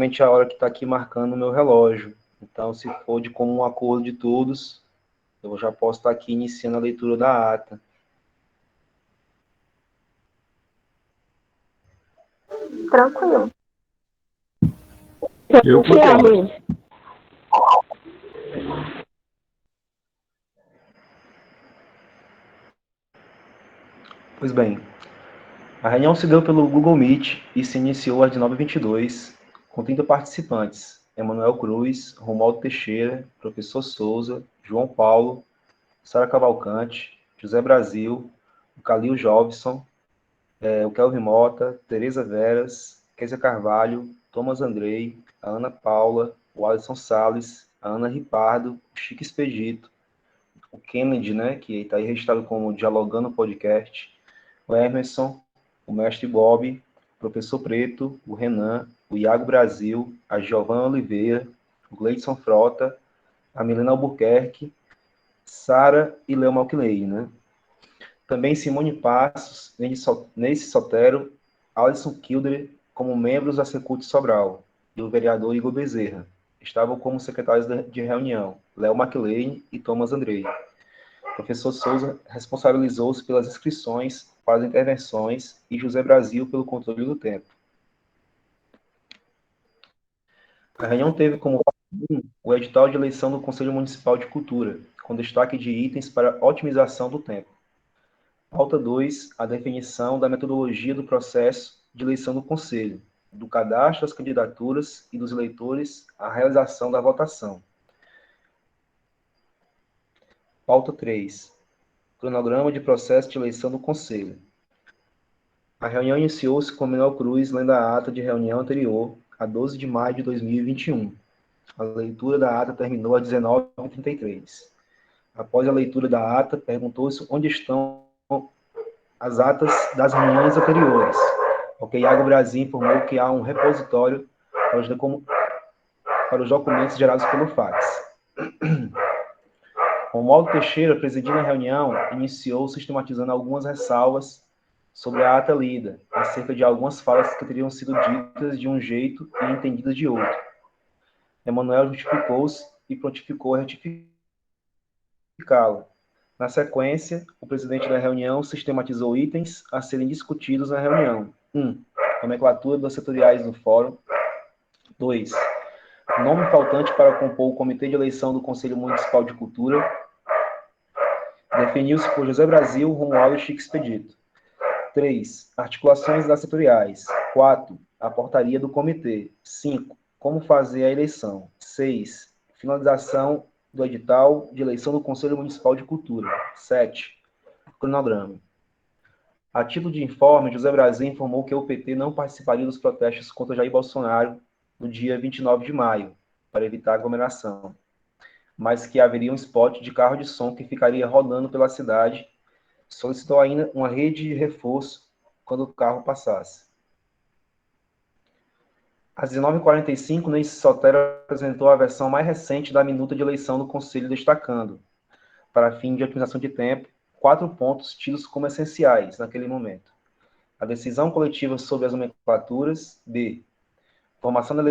a hora que está aqui marcando o meu relógio. Então, se for de comum acordo de todos, eu já posso estar aqui iniciando a leitura da ata. Tranquilo. Eu Iniciar, concordo. Luiz. Pois bem, a reunião se deu pelo Google Meet e se iniciou às 19h22, com 30 participantes: Emanuel Cruz, Romualdo Teixeira, Professor Souza, João Paulo, Sara Cavalcante, José Brasil, o Calil Jobson, o Kelvin Mota, Tereza Veras, Kézia Carvalho, Thomas Andrei, a Ana Paula, o Alisson Salles, a Ana Ripardo, o Chico Expedito, o Kennedy, né, que está aí registrado como Dialogando Podcast, o Emerson, o Mestre Bob, o Professor Preto, o Renan, o Iago Brasil, a Giovana Oliveira, o Gleidson Frota, a Milena Albuquerque, Sara e Léo Malquinei, né? Também Simone Passos, Neice Sotero, Alisson Kilder, como membros da Secult Sobral, e o vereador Igor Bezerra. Estavam como secretários de reunião Léo McLean e Thomas Andrei. O professor Souza responsabilizou-se pelas inscrições para as intervenções e José Brasil pelo controle do tempo. A reunião teve como o edital de eleição do Conselho Municipal de Cultura, com destaque de itens para otimização do tempo. Pauta 2, a definição da metodologia do processo de eleição do Conselho, do cadastro das candidaturas e dos eleitores à realização da votação. Pauta 3, cronograma de processo de eleição do Conselho. A reunião iniciou-se com Manuel Cruz lendo a ata de reunião anterior, a 12 de maio de 2021. A leitura da ata terminou às 19h33. Após a leitura da ata, perguntou-se onde estão as atas das reuniões anteriores. O Iago Brasil informou que há um repositório para os documentos gerados pelo fax. Romualdo Teixeira, presidindo a reunião, iniciou sistematizando algumas ressalvas sobre a ata lida, acerca de algumas falas que teriam sido ditas de um jeito e entendidas de outro. Emanuel justificou-se e prontificou a retificá-la. Na sequência, o presidente da reunião sistematizou itens a serem discutidos na reunião. 1. Nomenclatura das setoriais do fórum. 2. Nome faltante para compor o Comitê de Eleição do Conselho Municipal de Cultura. Definiu-se por José Brasil, Romualdo e Chico Expedito. 3. Articulações das setoriais. 4. A portaria do comitê. 5. Como fazer a eleição. 6. Finalização do edital de eleição do Conselho Municipal de Cultura. 7. Cronograma. A título de informe, José Brasil informou que o PT não participaria dos protestos contra Jair Bolsonaro no dia 29 de maio, para evitar aglomeração, mas que haveria um spot de carro de som que ficaria rodando pela cidade. Solicitou ainda uma rede de reforço quando o carro passasse. Às 19h45, Neice Sotero apresentou a versão mais recente da minuta de eleição do Conselho, destacando, para fim de otimização de tempo, 4 pontos tidos como essenciais naquele momento. A decisão coletiva sobre as nomenclaturas. B. Formação da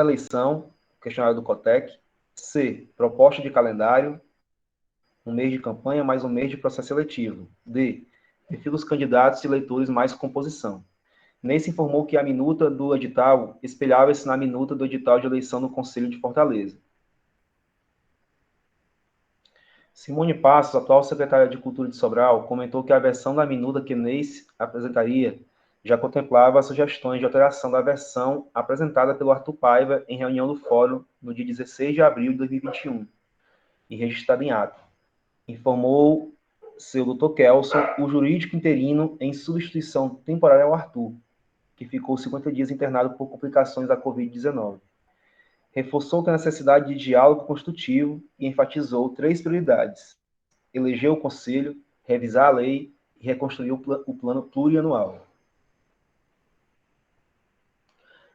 eleição, questionário do COTEC. C. Proposta de calendário, um mês de campanha mais um mês de processo seletivo. D. Perfil dos candidatos e eleitores mais composição. Nesse informou que a minuta do edital espelhava-se na minuta do edital de eleição no Conselho de Fortaleza. Simone Passos, atual secretária de Cultura de Sobral, comentou que a versão da minuta que Neice apresentaria já contemplava sugestões de alteração da versão apresentada pelo Arthur Paiva em reunião do Fórum no dia 16 de abril de 2021 e registrada em ato. Informou seu Dr. Kelson, o jurídico interino em substituição temporária ao Arthur, que ficou 50 dias internado por complicações da Covid-19. Reforçou a necessidade de diálogo construtivo e enfatizou 3 prioridades: eleger o Conselho, revisar a lei e reconstruir o plano plurianual.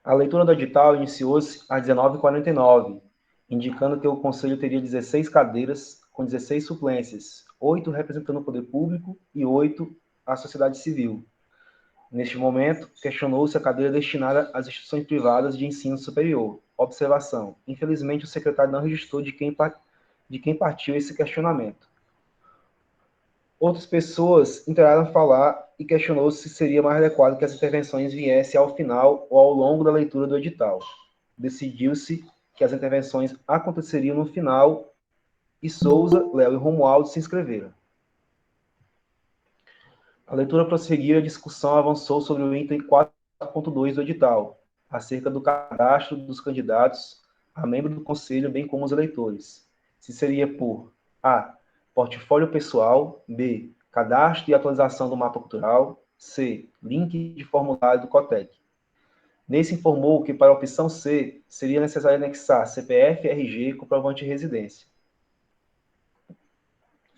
A leitura do edital iniciou-se às 19h49, indicando que o Conselho teria 16 cadeiras com 16 suplências, 8 representando o poder público e 8 a sociedade civil. Neste momento, questionou-se a cadeira destinada às instituições privadas de ensino superior. Observação: infelizmente, o secretário não registrou de quem partiu esse questionamento. Outras pessoas entraram a falar e questionou se seria mais adequado que as intervenções viessem ao final ou ao longo da leitura do edital. Decidiu-se que as intervenções aconteceriam no final e Souza, Léo e Romualdo se inscreveram. A leitura prosseguiu e a discussão avançou sobre o item 4.2 do edital, acerca do cadastro dos candidatos a membro do Conselho, bem como os eleitores. Se seria por A. Portfólio pessoal. B. Cadastro e atualização do mapa cultural. C. Link de formulário do COTEC. Nesse informou que, para a opção C, seria necessário anexar CPF e RG e comprovante de residência.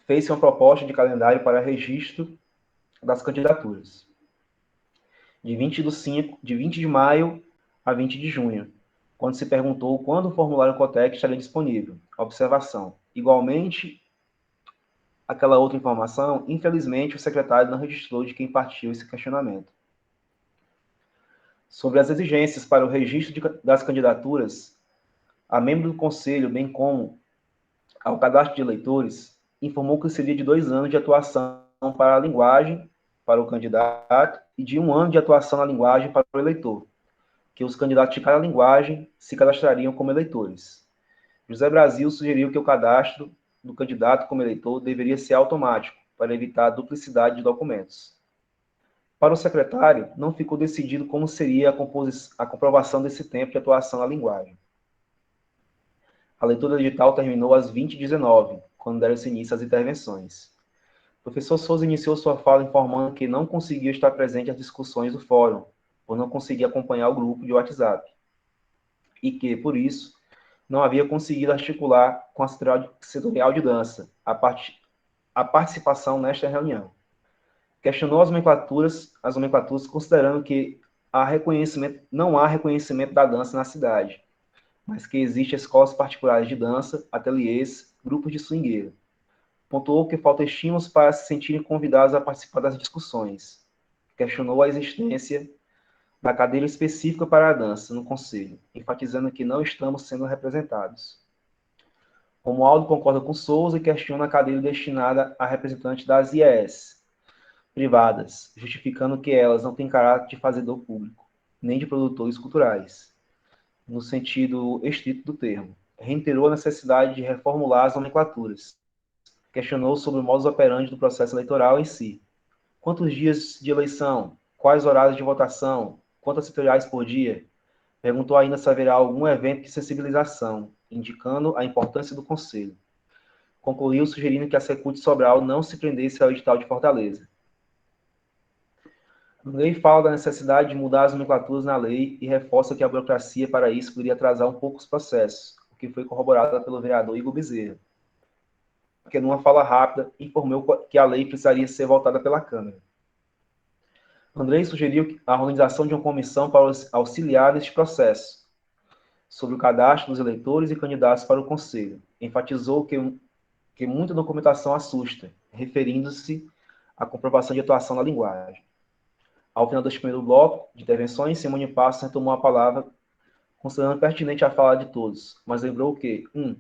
Fez-se uma proposta de calendário para registro das candidaturas, de 20 de maio a 20 de junho, quando se perguntou quando o formulário COTEC estaria disponível. Observação: igualmente, aquela outra informação, infelizmente, o secretário não registrou de quem partiu esse questionamento. Sobre as exigências para o registro das candidaturas a membro do Conselho, bem como ao cadastro de eleitores, informou que seria de 2 anos de atuação para a linguagem para o candidato e de 1 ano de atuação na linguagem para o eleitor, que os candidatos de cada linguagem se cadastrariam como eleitores. José Brasil sugeriu que o cadastro do candidato como eleitor deveria ser automático, para evitar a duplicidade de documentos. Para o secretário, não ficou decidido como seria a comprovação desse tempo de atuação na linguagem. A leitura digital terminou às 20h19, quando deram-se início às intervenções. O professor Souza iniciou sua fala informando que não conseguiu estar presente às discussões do fórum, por não conseguir acompanhar o grupo de WhatsApp, e que, por isso, não havia conseguido articular com a setorial de dança a participação nesta reunião. Questionou as nomenclaturas considerando que não há reconhecimento da dança na cidade, mas que existem escolas particulares de dança, ateliês, grupos de swingueiro. Pontuou que falta estímulos para se sentirem convidados a participar das discussões. Questionou a existência da cadeira específica para a dança no Conselho, enfatizando que não estamos sendo representados. Romualdo concorda com Souza e questiona a cadeira destinada a representantes das IES privadas, justificando que elas não têm caráter de fazedor público, nem de produtores culturais, no sentido estrito do termo. Reiterou a necessidade de reformular as nomenclaturas. Questionou sobre o modus operandi do processo eleitoral em si. Quantos dias de eleição? Quais horários de votação? Quantas setoriais por dia? Perguntou ainda se haverá algum evento de sensibilização, indicando a importância do Conselho. Concluiu sugerindo que a Secult Sobral não se prendesse ao edital de Fortaleza. A lei fala da necessidade de mudar as nomenclaturas na lei e reforça que a burocracia para isso poderia atrasar um pouco os processos, o que foi corroborado pelo vereador Igor Bezerra, que numa fala rápida informou que a lei precisaria ser votada pela Câmara. Andrei sugeriu a organização de uma comissão para auxiliar neste processo, sobre o cadastro dos eleitores e candidatos para o Conselho. Enfatizou que muita documentação assusta, referindo-se à comprovação de atuação na linguagem. Ao final deste primeiro bloco de intervenções, Simone Passos retomou a palavra, considerando pertinente a fala de todos, mas lembrou que, 1.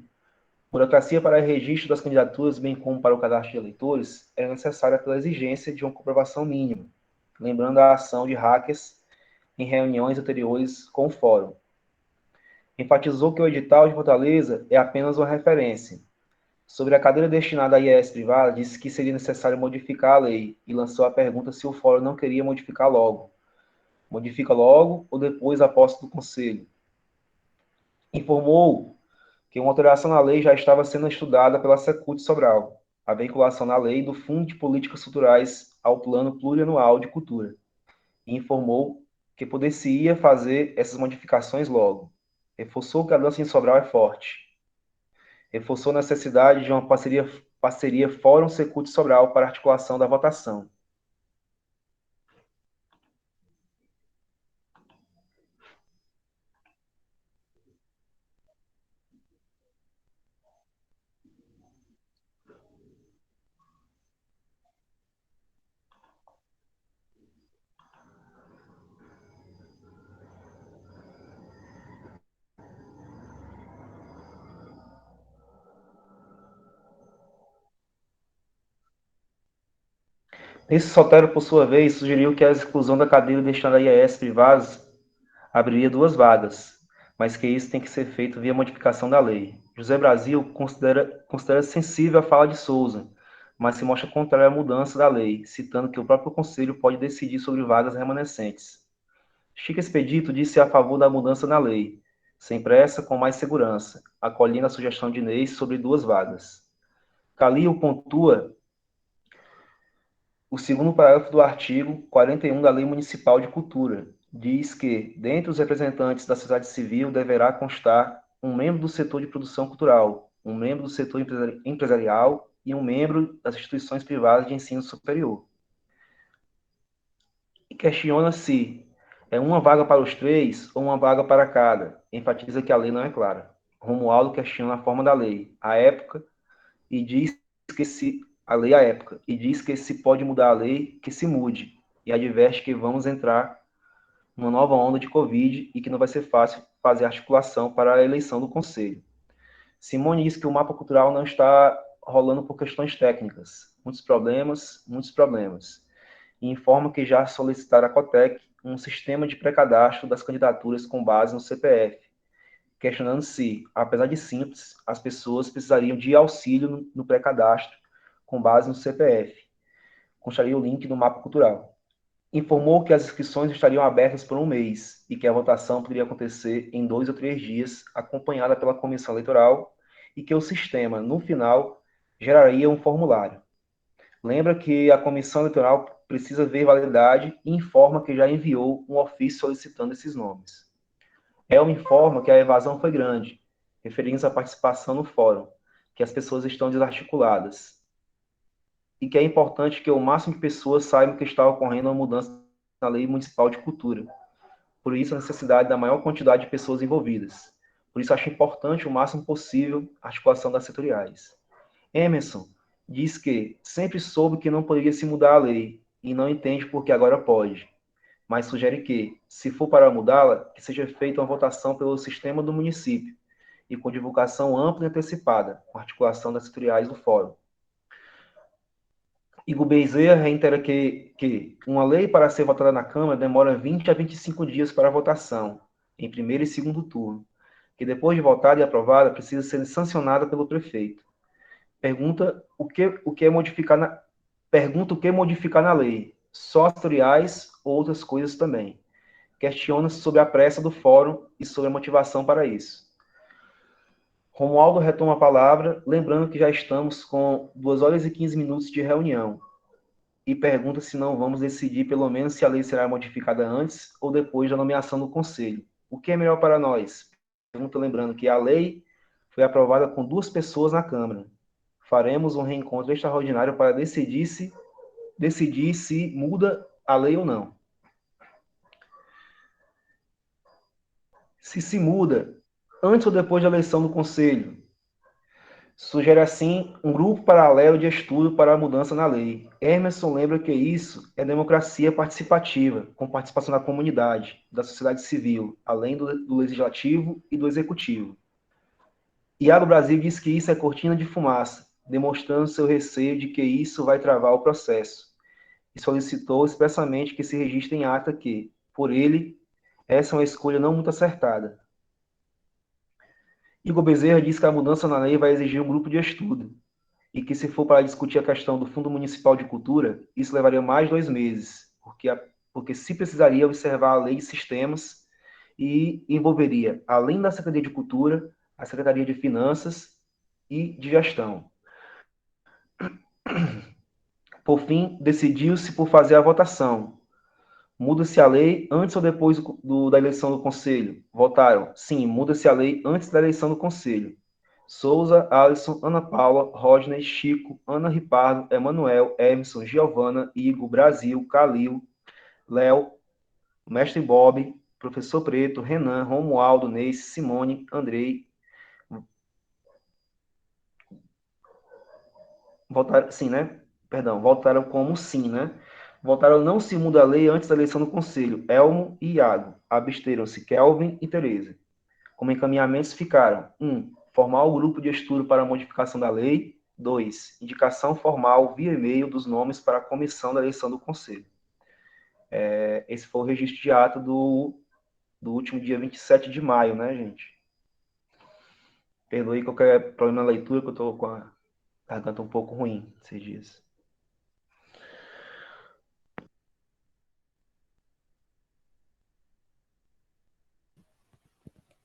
Burocracia para o registro das candidaturas, bem como para o cadastro de eleitores, é necessária pela exigência de uma comprovação mínima, lembrando a ação de hackers em reuniões anteriores com o fórum. Enfatizou que o edital de Fortaleza é apenas uma referência. Sobre a cadeira destinada à IES privada, disse que seria necessário modificar a lei e lançou a pergunta se o fórum não queria modificar logo. Modifica logo ou depois a posse do Conselho. Informou que uma alteração na lei já estava sendo estudada pela Secult Sobral, a vinculação na lei do Fundo de Políticas Culturais ao Plano Plurianual de Cultura, e informou que poderia fazer essas modificações logo. Reforçou que a dança em Sobral é forte. Reforçou a necessidade de uma parceria Fórum Secult Sobral para articulação da votação. Esse Sotero, por sua vez, sugeriu que a exclusão da cadeira destinada a IAS privados abriria 2 vagas, mas que isso tem que ser feito via modificação da lei. José Brasil considera sensível a fala de Souza, mas se mostra contrário à mudança da lei, citando que o próprio Conselho pode decidir sobre vagas remanescentes. Chico Expedito disse a favor da mudança na lei, sem pressa, com mais segurança, acolhendo a sugestão de Inês sobre 2 vagas. Calil pontua o segundo parágrafo do artigo 41 da Lei Municipal de Cultura. Diz que, dentre os representantes da sociedade civil, deverá constar um membro do setor de produção cultural, um membro do setor empresarial e um membro das instituições privadas de ensino superior. E questiona se é uma vaga para os três ou uma vaga para cada. Enfatiza que a lei não é clara. Romualdo questiona a forma da lei, a época, e diz que se a lei à época, e diz que se pode mudar a lei, que se mude, e adverte que vamos entrar numa nova onda de Covid e que não vai ser fácil fazer articulação para a eleição do Conselho. Simone diz que o mapa cultural não está rolando por questões técnicas, muitos problemas, e informa que já solicitaram à COTEC um sistema de pré-cadastro das candidaturas com base no CPF, questionando se, apesar de simples, as pessoas precisariam de auxílio no pré-cadastro com base no CPF. Constaria o link no mapa cultural. Informou que as inscrições estariam abertas por um mês e que a votação poderia acontecer em 2 ou 3 dias, acompanhada pela comissão eleitoral, e que o sistema, no final, geraria um formulário. Lembra que a comissão eleitoral precisa ver validade e informa que já enviou um ofício solicitando esses nomes. Elma informa que a evasão foi grande, referindo-se à participação no fórum, que as pessoas estão desarticuladas, e que é importante que o máximo de pessoas saibam que está ocorrendo uma mudança na lei municipal de cultura. Por isso, a necessidade da maior quantidade de pessoas envolvidas. Por isso, acho importante o máximo possível a articulação das setoriais. Emerson diz que sempre soube que não poderia se mudar a lei e não entende por que agora pode, mas sugere que, se for para mudá-la, que seja feita uma votação pelo sistema do município e com divulgação ampla e antecipada, com articulação das setoriais do fórum. Igor Bezerra reitera que uma lei para ser votada na Câmara demora 20 a 25 dias para a votação, em primeiro e segundo turno, que depois de votada e aprovada precisa ser sancionada pelo prefeito. Pergunta o que modificar na lei, só as tutoriais ou outras coisas também. Questiona-se sobre a pressa do fórum e sobre a motivação para isso. Romualdo retoma a palavra, lembrando que já estamos com 2 horas e 15 minutos de reunião, e pergunta se não vamos decidir pelo menos se a lei será modificada antes ou depois da nomeação do Conselho. O que é melhor para nós? Pergunta lembrando que a lei foi aprovada com 2 pessoas na Câmara. Faremos um reencontro extraordinário para decidir se muda a lei ou não. Se muda antes ou depois da eleição do Conselho. Sugere, assim, um grupo paralelo de estudo para a mudança na lei. Emerson lembra que isso é democracia participativa, com participação da comunidade, da sociedade civil, além do legislativo e do executivo. Iago Brasil diz que isso é cortina de fumaça, demonstrando seu receio de que isso vai travar o processo, e solicitou expressamente que se registre em ata que, por ele, essa é uma escolha não muito acertada. Igor Bezerra diz que a mudança na lei vai exigir um grupo de estudo, e que se for para discutir a questão do Fundo Municipal de Cultura, isso levaria mais 2 meses, porque se precisaria observar a lei de sistemas e envolveria, além da Secretaria de Cultura, a Secretaria de Finanças e de Gestão. Por fim, decidiu-se por fazer a votação. Muda-se a lei antes ou depois da eleição do Conselho? Votaram. Sim, muda-se a lei antes da eleição do Conselho. Souza, Alisson, Ana Paula, Rodney, Chico, Ana Ripardo, Emanuel, Emerson, Giovana, Igor, Brasil, Calil, Léo, Mestre Bob, Professor Preto, Renan, Romualdo, Neis, Simone, Andrei. Votaram, sim, né? Perdão, votaram como sim, né? Votaram não se muda a lei antes da eleição do Conselho. Elmo e Iago. Absteram-se Kelvin e Tereza. Como encaminhamentos ficaram: 1. Formar o grupo de estudo para a modificação da lei. 2. Indicação formal via e-mail dos nomes para a comissão da eleição do Conselho. Esse foi o registro de ato do último dia 27 de maio, né, gente? Perdoe qualquer problema na leitura, que eu estou com a garganta um pouco ruim esses dias.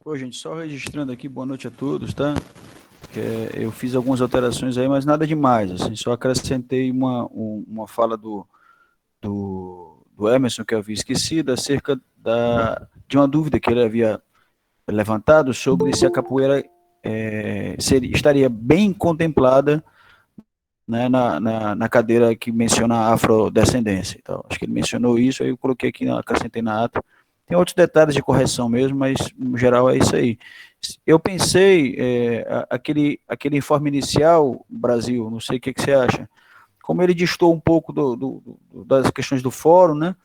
Pô, gente, só registrando aqui, boa noite a todos, tá? Eu fiz algumas alterações aí, mas nada demais, assim, só acrescentei uma fala do Emerson, que eu havia esquecido, acerca de uma dúvida que ele havia levantado sobre se a capoeira estaria bem contemplada, né, na cadeira que menciona a afrodescendência. Então, acho que ele mencionou isso, aí eu coloquei aqui, acrescentei na ata. Tem outros detalhes de correção mesmo, mas no geral é isso aí. Eu pensei, aquele informe inicial, Brasil, não sei o que você acha, como ele distou um pouco das questões do fórum, né?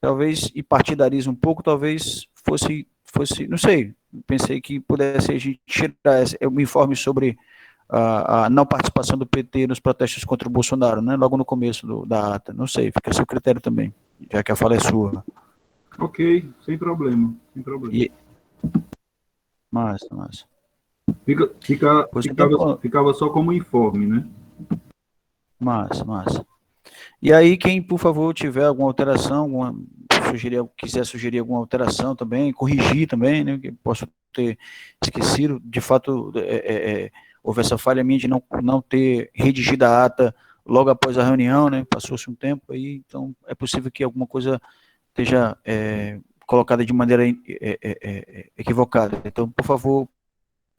Talvez, e partidariza um pouco, talvez fosse, não sei, pensei que pudesse a gente tirar um informe sobre a não participação do PT nos protestos contra o Bolsonaro, né? Logo no começo da ata. Não sei, fica a seu critério também, já que a fala é sua. Ok, sem problema, sem problema. Massa. Ficava só como informe, né? Massa. E aí, quem, por favor, tiver alguma alteração, quiser sugerir alguma alteração também, corrigir também, né, que posso ter esquecido, de fato, houve essa falha minha de não ter redigido a ata logo após a reunião, né, passou-se um tempo aí, então é possível que alguma coisa esteja colocada de maneira equivocada. Então, por favor,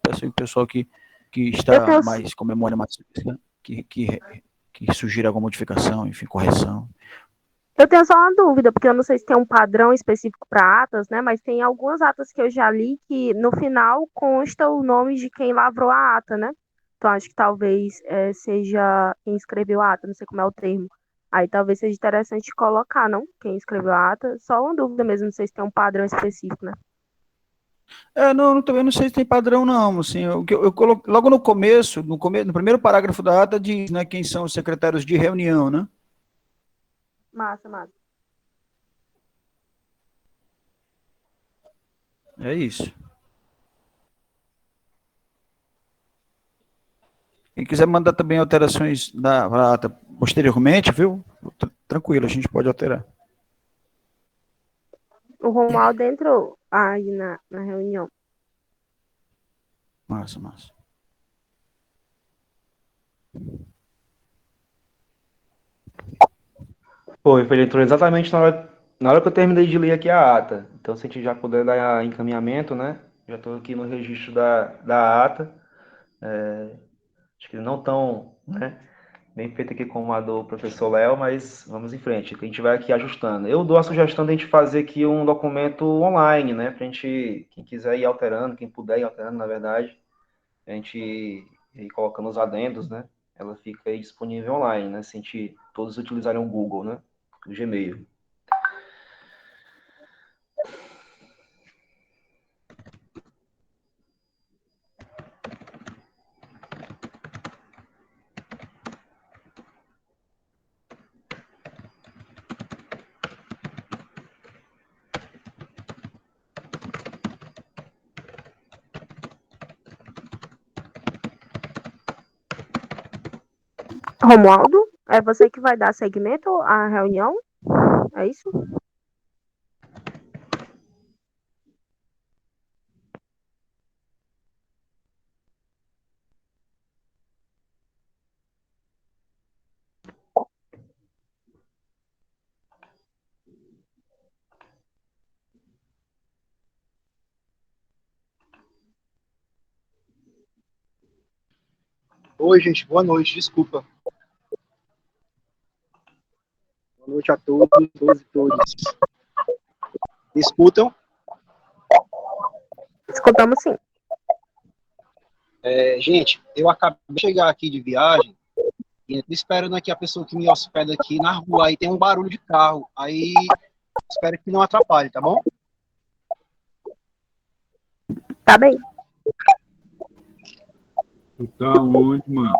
peço ao pessoal que está mais com memória mais que sugira alguma modificação, enfim, correção. Eu tenho só uma dúvida, porque eu não sei se tem um padrão específico para atas, né? Mas tem algumas atas que eu já li que no final consta o nome de quem lavrou a ata, né? Então acho que talvez seja quem escreveu a ata, não sei como é o termo. Aí talvez seja interessante colocar, não? Quem escreveu a ata. Só uma dúvida mesmo, não sei se tem um padrão específico, né? Não, também não sei se tem padrão, não. Assim, eu coloquei logo no começo, no primeiro parágrafo da ata, diz, né, quem são os secretários de reunião, né? Massa. É isso. Quem quiser mandar também alterações da ata posteriormente, viu? Tranquilo, a gente pode alterar. O Romualdo entrou aí na reunião. Massa. Foi, ele entrou exatamente na hora que eu terminei de ler aqui a ata. Então, se a gente já puder dar encaminhamento, né? Já estou aqui no registro da ata. Acho que não tão, né, bem feito aqui como a do professor Léo, mas vamos em frente, que a gente vai aqui ajustando. Eu dou a sugestão de a gente fazer aqui um documento online, né? Pra gente, quem quiser ir alterando, quem puder ir alterando, na verdade, a gente ir colocando os adendos, né? Ela fica aí disponível online, né? Se a gente todos utilizarem o Google, né? O Gmail. Romualdo, é você que vai dar segmento à reunião? É isso? Oi, gente, boa noite, desculpa. Boa noite a todos e todas. Me escutam? Escutamos sim. Gente, eu acabei de chegar aqui de viagem e tô esperando aqui a pessoa que me hospeda aqui na rua, aí tem um barulho de carro, aí espero que não atrapalhe, tá bom? Tá bem. Tu tá onde, mano?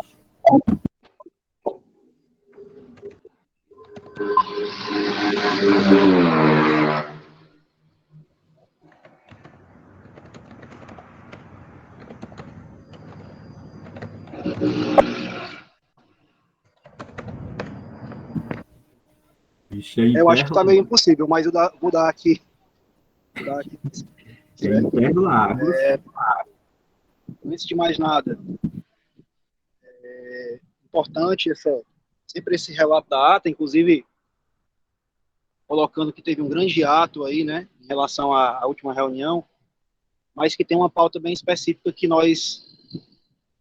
Ixi, é Eu acho que tá meio Interlagos. impossível, mas vou dar aqui. É Interlagos. Antes de mais nada, importante sempre esse relato da ata, inclusive colocando que teve um grande ato aí, né, em relação à última reunião, mas que tem uma pauta bem específica que nós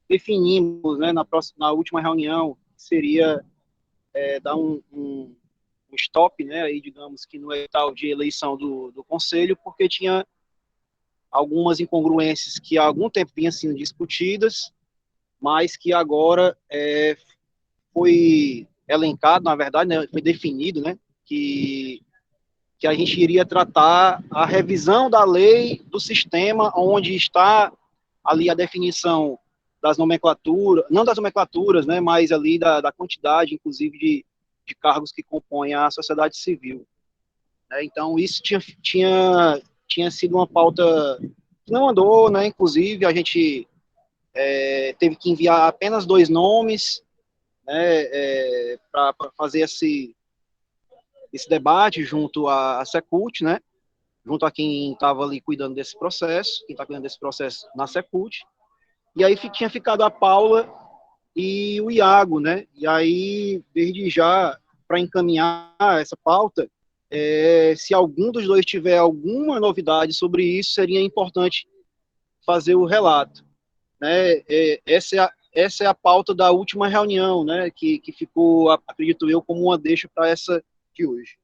definimos, né, na última reunião, que seria dar um stop, né, aí digamos que no edital de eleição do conselho, porque tinha algumas incongruências que há algum tempo vinham sendo discutidas, mas que agora foi elencado, na verdade, né, foi definido, né, que a gente iria tratar a revisão da lei do sistema, onde está ali a definição das nomenclaturas, não das nomenclaturas, né, mas ali da quantidade, inclusive, de cargos que compõem a sociedade civil. Então, isso tinha sido uma pauta que não andou, né, inclusive, a gente teve que enviar apenas 2 nomes, né, para fazer esse debate junto à Secult, né, junto a quem estava ali cuidando desse processo, quem está cuidando desse processo na Secult, e aí tinha ficado a Paula e o Iago, né, e aí, desde já, para encaminhar essa pauta, se algum dos dois tiver alguma novidade sobre isso, seria importante fazer o relato, né, essa é a pauta da última reunião, né, que ficou, acredito eu, como uma deixa para essa de hoje.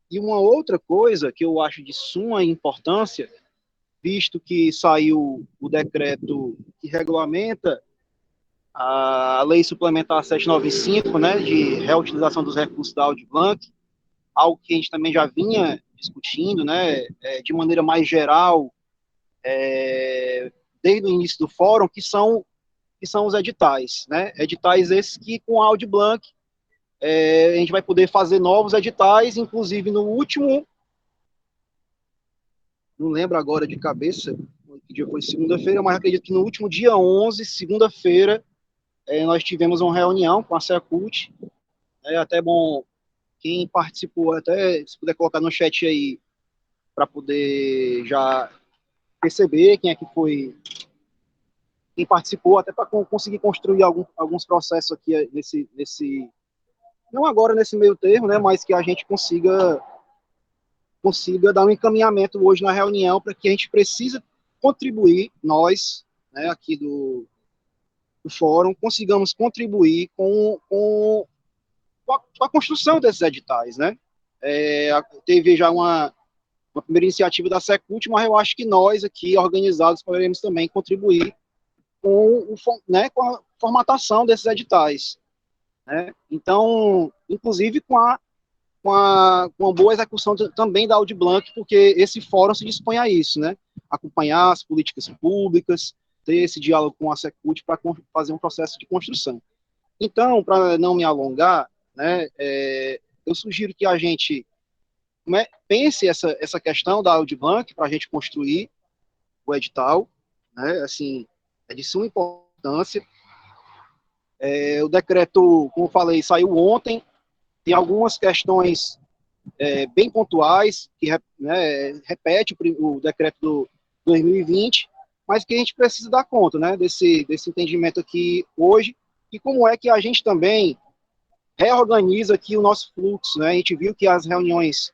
E uma outra coisa que eu acho de suma importância, visto que saiu o decreto que regulamenta a Lei Suplementar 795, né, de reutilização dos recursos da Audi Blanc, algo que a gente também já vinha discutindo, né, de maneira mais geral, desde o início do fórum, que são os editais, né, editais esses que com a Audi Blanc a gente vai poder fazer novos editais, inclusive no último, não lembro agora de cabeça, que dia foi segunda-feira, mas acredito que no último dia 11, segunda-feira, nós tivemos uma reunião com a Secult, é até bom quem participou, até se puder colocar no chat aí, para poder já perceber quem é que foi, quem participou, até para conseguir construir alguns processos aqui não agora nesse meio termo, né, mas que a gente consiga dar um encaminhamento hoje na reunião para que a gente precisa contribuir, nós, né, aqui do fórum, consigamos contribuir com a construção desses editais, né? Teve já uma primeira iniciativa da Secult, mas eu acho que nós aqui, organizados, poderemos também contribuir com a formatação desses editais, né? Então, inclusive com uma boa execução também da Audi Blanc, porque esse fórum se dispõe a isso, né? Acompanhar as políticas públicas, ter esse diálogo com a Secult para fazer um processo de construção. Então, para não me alongar, né, eu sugiro que a gente pense essa questão da Audi Blanc para a gente construir o edital, né? Assim, é de suma importância. O decreto, como eu falei, saiu ontem. Tem algumas questões bem pontuais, que repete o decreto do 2020, mas que a gente precisa dar conta, né, desse entendimento aqui hoje, e como é que a gente também reorganiza aqui o nosso fluxo, né? A gente viu que as reuniões,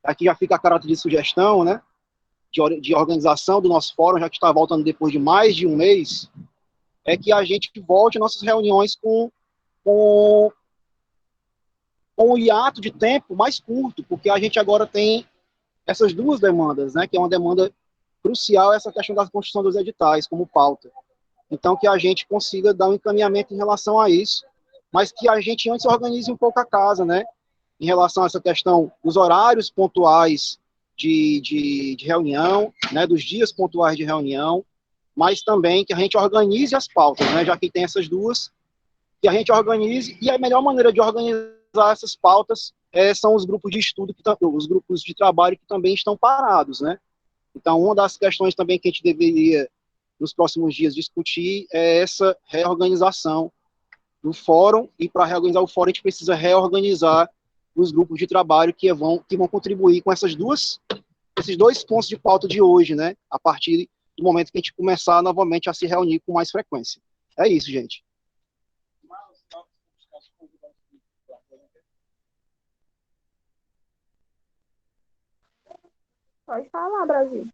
aqui já fica a caráter de sugestão, né, de organização do nosso fórum, já que está voltando depois de mais de um mês, é que a gente volte às nossas reuniões com um hiato de tempo mais curto, porque a gente agora tem essas duas demandas, né, que é uma demanda crucial, essa questão da construção dos editais como pauta. Então, que a gente consiga dar um encaminhamento em relação a isso, mas que a gente antes organize um pouco a casa, né, em relação a essa questão dos horários pontuais de reunião, né, dos dias pontuais de reunião, mas também que a gente organize as pautas, né, já que tem essas duas, que a gente organize, e a melhor maneira de organizar essas pautas são os grupos de estudo, os grupos de trabalho que também estão parados, né? Então, uma das questões também que a gente deveria, nos próximos dias, discutir é essa reorganização do fórum, e para reorganizar o fórum, a gente precisa reorganizar os grupos de trabalho que vão contribuir com esses dois pontos de pauta de hoje, né? A partir do momento que a gente começar novamente a se reunir com mais frequência. É isso, gente. Pode falar, Brasil.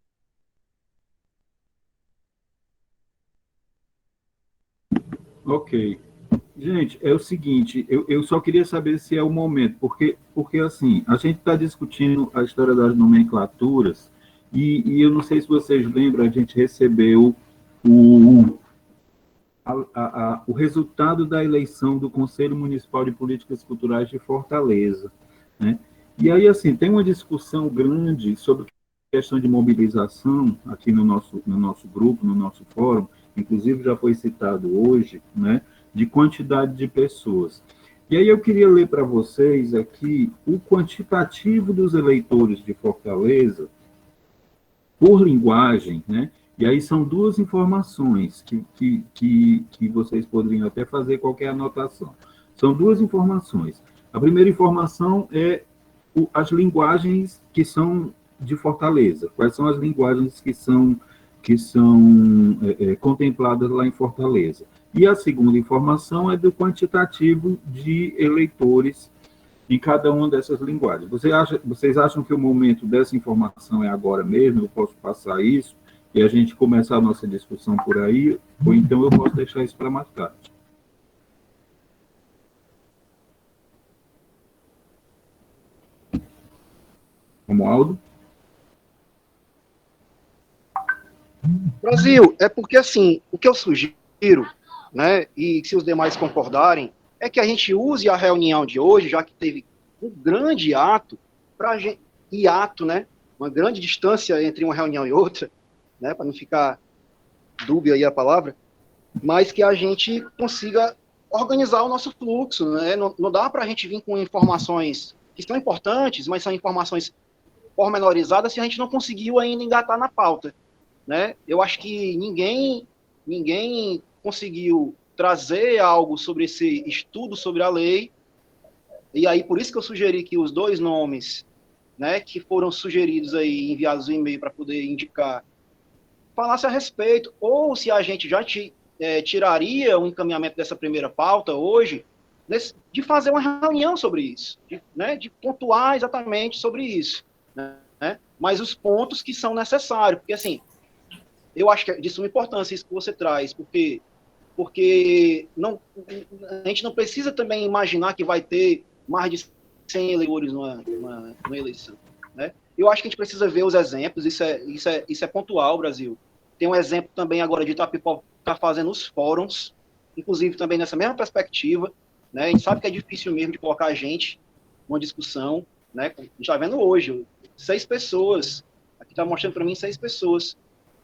Ok. Gente, é o seguinte, eu só queria saber se é o momento, porque assim, a gente está discutindo a história das nomenclaturas, e eu não sei se vocês lembram, a gente recebeu o resultado da eleição do Conselho Municipal de Políticas Culturais de Fortaleza, né? E aí, assim, tem uma discussão grande sobre questão de mobilização aqui no nosso grupo, no nosso fórum, inclusive já foi citado hoje, né, de quantidade de pessoas. E aí eu queria ler para vocês aqui o quantitativo dos eleitores de Fortaleza por linguagem, né? E aí são duas informações que vocês poderiam até fazer qualquer anotação. São duas informações. A primeira informação é as linguagens que são de Fortaleza. Quais são as linguagens que são contempladas lá em Fortaleza? E a segunda informação é do quantitativo de eleitores em cada uma dessas linguagens. Vocês acham que o momento dessa informação é agora mesmo? Eu posso passar isso e a gente começar a nossa discussão por aí? Ou então eu posso deixar isso para mais tarde? Romualdo? Brasil, é porque, assim, o que eu sugiro, né, e se os demais concordarem, é que a gente use a reunião de hoje, já que teve um grande ato, né, uma grande distância entre uma reunião e outra, né, para não ficar dúbia aí a palavra, mas que a gente consiga organizar o nosso fluxo, né, não dá para a gente vir com informações que são importantes, mas são informações pormenorizadas se a gente não conseguiu ainda engatar na pauta, né? Eu acho que ninguém conseguiu trazer algo sobre esse estudo sobre a lei, e aí por isso que eu sugeri que os dois nomes, né, que foram sugeridos aí, enviados no e-mail para poder indicar, falasse a respeito, ou se a gente já tiraria o encaminhamento dessa primeira pauta hoje, de fazer uma reunião sobre isso, né, de pontuar exatamente sobre isso, né, mas os pontos que são necessários, porque assim, eu acho que é de suma importância isso que você traz, porque a gente não precisa também imaginar que vai ter mais de 100 eleitores numa eleição, né? Eu acho que a gente precisa ver os exemplos, isso é pontual, Brasil. Tem um exemplo também agora de Itapipoca que está fazendo os fóruns, inclusive também nessa mesma perspectiva, né? A gente sabe que é difícil mesmo de colocar a gente numa discussão, né? A gente está vendo hoje, 6 pessoas, aqui está mostrando para mim 6 pessoas.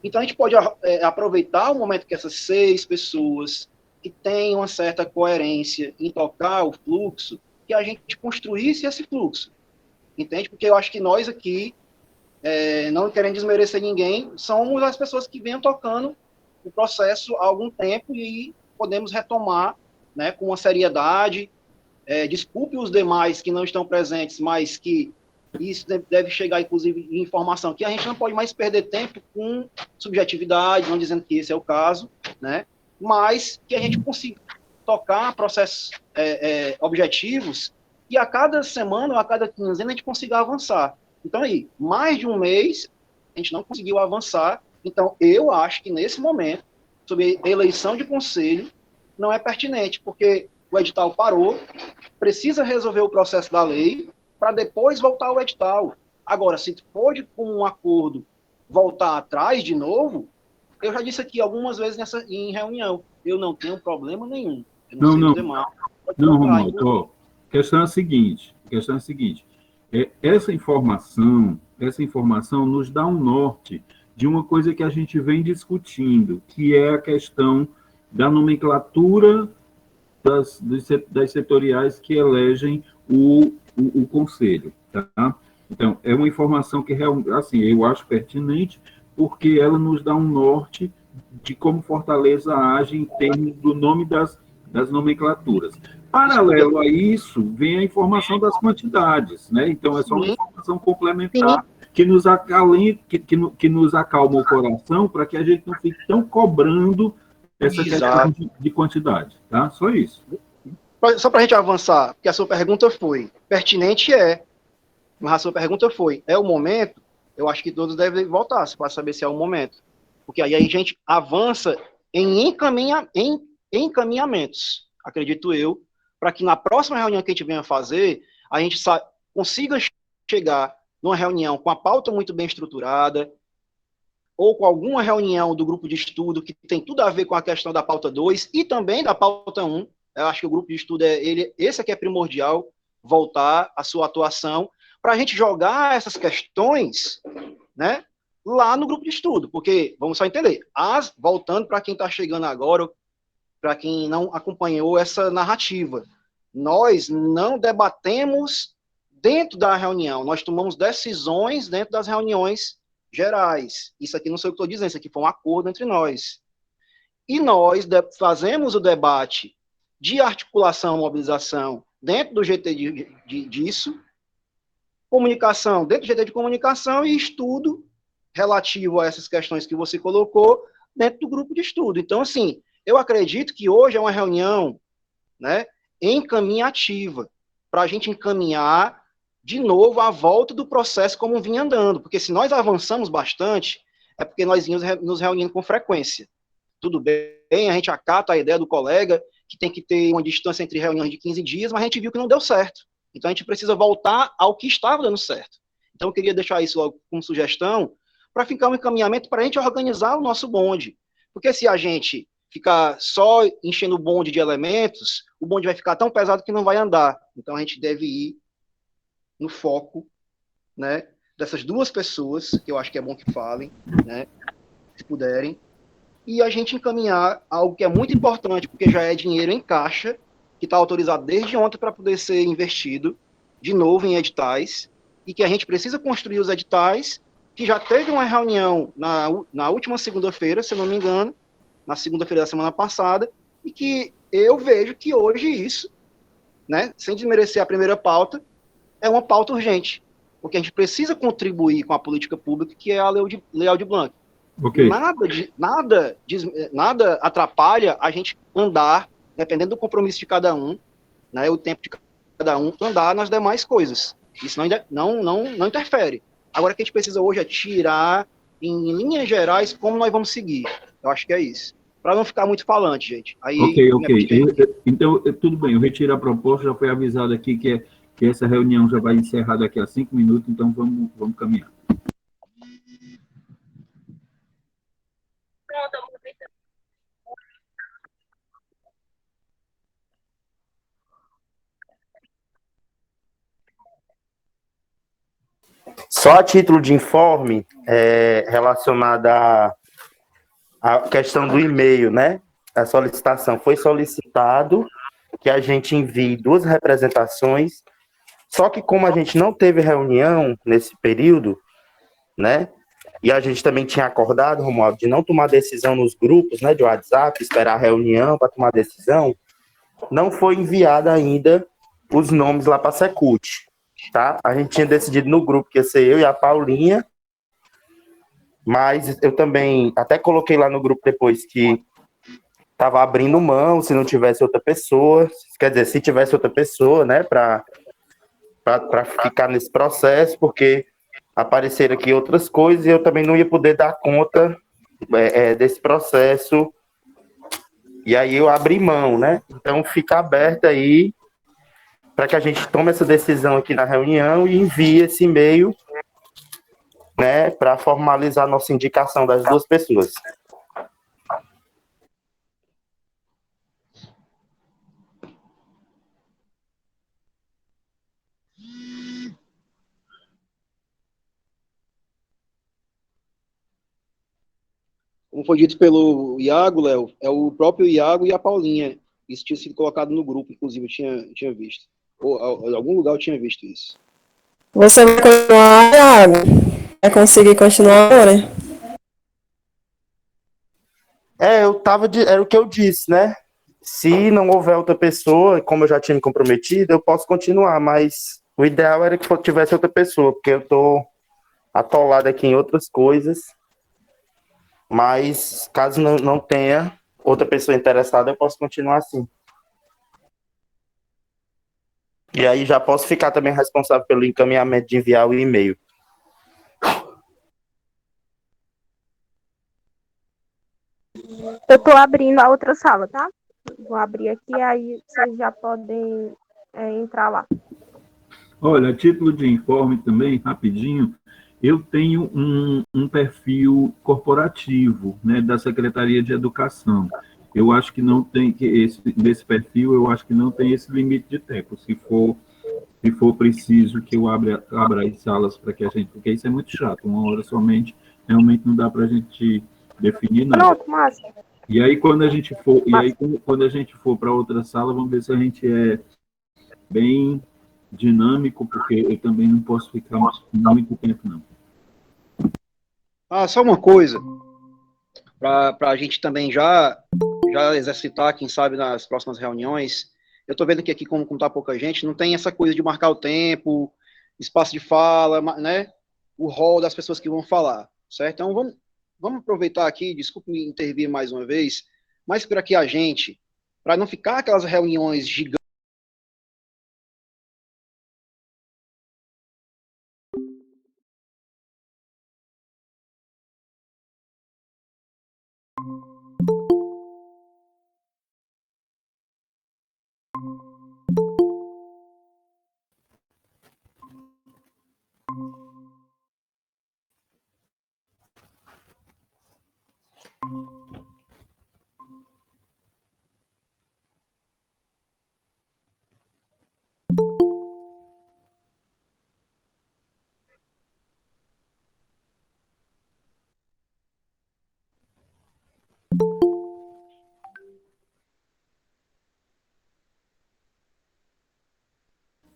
Então, a gente pode aproveitar o momento que essas 6 pessoas que têm uma certa coerência em tocar o fluxo, que a gente construísse esse fluxo, entende? Porque eu acho que nós aqui, não querendo desmerecer ninguém, somos as pessoas que vêm tocando o processo há algum tempo e podemos retomar, né, com uma seriedade. Desculpe os demais que não estão presentes, mas que isso deve chegar, inclusive, em informação, que a gente não pode mais perder tempo com subjetividade, não dizendo que esse é o caso, né? Mas que a gente consiga tocar processos objetivos e a cada semana ou a cada quinzena a gente consiga avançar. Então, aí, mais de um mês, a gente não conseguiu avançar. Então, eu acho que, nesse momento, sobre eleição de conselho, não é pertinente, porque o edital parou, precisa resolver o processo da lei, para depois voltar ao edital. Agora, se pode, com um acordo, voltar atrás de novo, eu já disse aqui algumas vezes em reunião, eu não tenho problema nenhum. Eu não sei os demais. Não, Romualdo, a questão é a seguinte, essa informação nos dá um norte de uma coisa que a gente vem discutindo, que é a questão da nomenclatura das setoriais que elegem o conselho, tá? Então, é uma informação que, assim, eu acho pertinente, porque ela nos dá um norte de como Fortaleza age em termos do nome das nomenclaturas. Paralelo a isso, vem a informação das quantidades, né? Então, é só uma informação complementar que nos acalenta, que nos acalma o coração, para que a gente não fique tão cobrando essa questão de quantidade, tá? Só isso. Só para a gente avançar, porque a sua pergunta foi pertinente, mas a sua pergunta foi, é o momento? Eu acho que todos devem voltar para saber se é o momento. Porque aí a gente avança em encaminhamentos, acredito eu, para que na próxima reunião que a gente venha fazer, a gente consiga chegar numa reunião com a pauta muito bem estruturada, ou com alguma reunião do grupo de estudo que tem tudo a ver com a questão da pauta 2 e também da pauta 1. Eu acho que o grupo de estudo, esse aqui é primordial, voltar à sua atuação, para a gente jogar essas questões, né, lá no grupo de estudo, porque, vamos só entender, voltando para quem está chegando agora, para quem não acompanhou essa narrativa, nós não debatemos dentro da reunião, nós tomamos decisões dentro das reuniões gerais. Isso aqui não sei o que estou dizendo, isso aqui foi um acordo entre nós. E nós fazemos o debate de articulação, mobilização dentro do GT disso, comunicação dentro do GT de comunicação e estudo relativo a essas questões que você colocou dentro do grupo de estudo. Então, assim, eu acredito que hoje é uma reunião, né, encaminhativa, para a gente encaminhar de novo a volta do processo como vinha andando, porque se nós avançamos bastante, é porque nós íamos nos reunindo com frequência. Tudo bem, a gente acata a ideia do colega, que tem que ter uma distância entre reuniões de 15 dias, mas a gente viu que não deu certo. Então a gente precisa voltar ao que estava dando certo. Então eu queria deixar isso logo como sugestão, para ficar um encaminhamento para a gente organizar o nosso bonde. Porque se a gente ficar só enchendo o bonde de elementos, o bonde vai ficar tão pesado que não vai andar. Então a gente deve ir no foco, né, dessas duas pessoas, que eu acho que é bom que falem, né, se puderem, e a gente encaminhar algo que é muito importante, porque já é dinheiro em caixa, que está autorizado desde ontem para poder ser investido de novo em editais, e que a gente precisa construir os editais, que já teve uma reunião na última segunda-feira, se eu não me engano, na segunda-feira da semana passada, e que eu vejo que hoje isso, né, sem desmerecer a primeira pauta, é uma pauta urgente, porque a gente precisa contribuir com a política pública, que é a Lei Aldir Blanc. Okay. Nada atrapalha a gente andar, dependendo do compromisso de cada um, né, o tempo de cada um, andar nas demais coisas. Isso não interfere. Agora, o que a gente precisa hoje é tirar, em linhas gerais, como nós vamos seguir. Eu acho que é isso. Para não ficar muito falante, gente. Aí, ok. Então, tudo bem, eu retiro a proposta, já foi avisado aqui que essa reunião já vai encerrar daqui a 5 minutos, então vamos caminhar. Só a título de informe, relacionada à questão do e-mail, né? A solicitação foi solicitado que a gente envie 2 representações, só que como a gente não teve reunião nesse período, né? E a gente também tinha acordado, Romualdo, de não tomar decisão nos grupos, né, de WhatsApp, esperar a reunião para tomar decisão, não foi enviada ainda os nomes lá para a Secult, tá? A gente tinha decidido no grupo que ia ser eu e a Paulinha, mas eu também até coloquei lá no grupo depois que estava abrindo mão, se não tivesse outra pessoa, quer dizer, se tivesse outra pessoa, né, para ficar nesse processo, porque apareceram aqui outras coisas e eu também não ia poder dar conta desse processo, e aí eu abri mão, né? Então fica aberto aí para que a gente tome essa decisão aqui na reunião e envie esse e-mail, né, para formalizar a nossa indicação das 2 pessoas. Como foi dito pelo Iago, Léo, é o próprio Iago e a Paulinha. Isso tinha sido colocado no grupo, inclusive, eu tinha visto. Ou em algum lugar eu tinha visto isso. Você vai continuar, Thiago? Vai conseguir continuar agora? Era o que eu disse, né? Se não houver outra pessoa, como eu já tinha me comprometido, eu posso continuar, mas o ideal era que tivesse outra pessoa, porque eu tô atolado aqui em outras coisas. Mas caso não tenha outra pessoa interessada, eu posso continuar assim. E aí já posso ficar também responsável pelo encaminhamento de enviar o e-mail. Eu tô abrindo a outra sala, tá? Vou abrir aqui, aí vocês já podem entrar lá. Olha, a título de informe também, rapidinho, eu tenho um perfil corporativo, né, da Secretaria de Educação. Eu acho que não tem desse perfil, eu acho que não tem esse limite de tempo. Se for preciso que eu abra as salas para que a gente, porque isso é muito chato, 1 hora somente, realmente não dá para a gente definir nada. Pronto, Márcio. E aí quando a gente for para outra sala, vamos ver se a gente é bem dinâmico, porque eu também não posso ficar muito tempo, não. Só uma coisa, para a gente também já exercitar, quem sabe, nas próximas reuniões. Eu estou vendo que aqui, como está pouca gente, não tem essa coisa de marcar o tempo, espaço de fala, né? O rol das pessoas que vão falar, certo? Então, vamos aproveitar aqui, desculpe me intervir mais uma vez, mas para que a gente, para não ficar aquelas reuniões gigantes,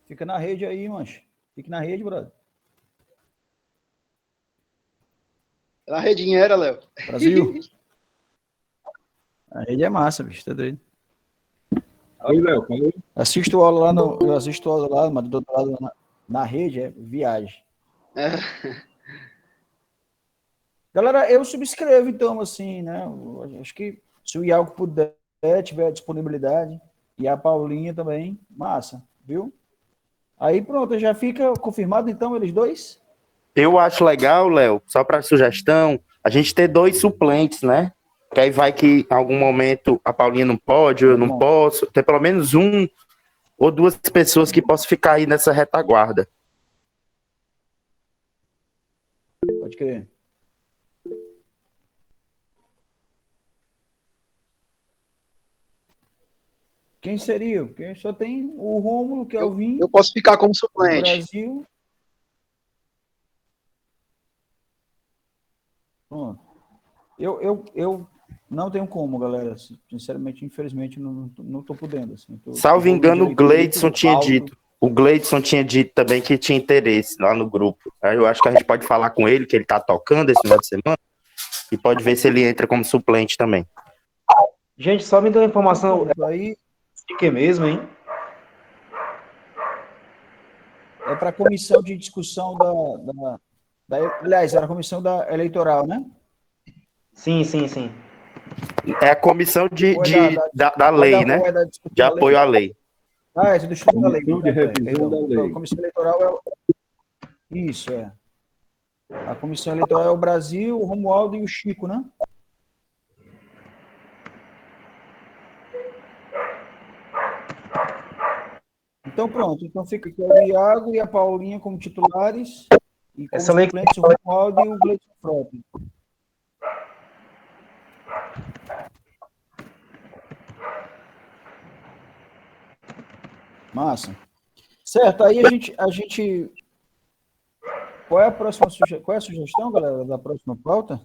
Fica na rede aí, mancho. Fica na rede, brother. na redinha era, Léo. Brasil. A rede é massa, bicho, tá doido. Oi, Léo, falou? Eu assisto aula lá, mas do outro lado na rede é viagem. Galera, eu subscrevo, então, assim, né? Eu acho que se o Iago puder, tiver disponibilidade, e a Paulinha também, massa, viu? Aí pronto, já fica confirmado, então, eles dois? Eu acho legal, Léo, só para sugestão, a gente ter 2 suplentes, né? Que aí vai que em algum momento a Paulinha não pode, eu não posso, ter pelo menos 1 ou 2 pessoas que possam ficar aí nessa retaguarda. Pode crer. Quem seria? Porque só tem o Rômulo, que é o Vim. Eu posso ficar como do suplente. Brasil. Pronto. Eu não tenho como, galera. Sinceramente, infelizmente, não tô podendo. Assim, Salvo engano, o Gleidson tinha dito. O Gleidson tinha dito também que tinha interesse lá no grupo. Aí eu acho que a gente pode falar com ele, que ele tá tocando esse final de semana, e pode ver se ele entra como suplente também. Gente, só me deu uma informação Aí de que mesmo, hein? é para a comissão de discussão aliás, era a comissão eleitoral, né? Sim. É a comissão da lei, né? De apoio à lei. É do estudo da lei. Comissão de revisão da lei. A comissão eleitoral Isso, é. A comissão eleitoral é o Brasil, o Romualdo e o Chico, né? Então pronto, então fica aqui o Iago e a Paulinha como titulares, e como suplentes o Romualdo e o Gleidson Frota. Massa. Certo, aí a gente... Qual é a sugestão, galera, da próxima pauta?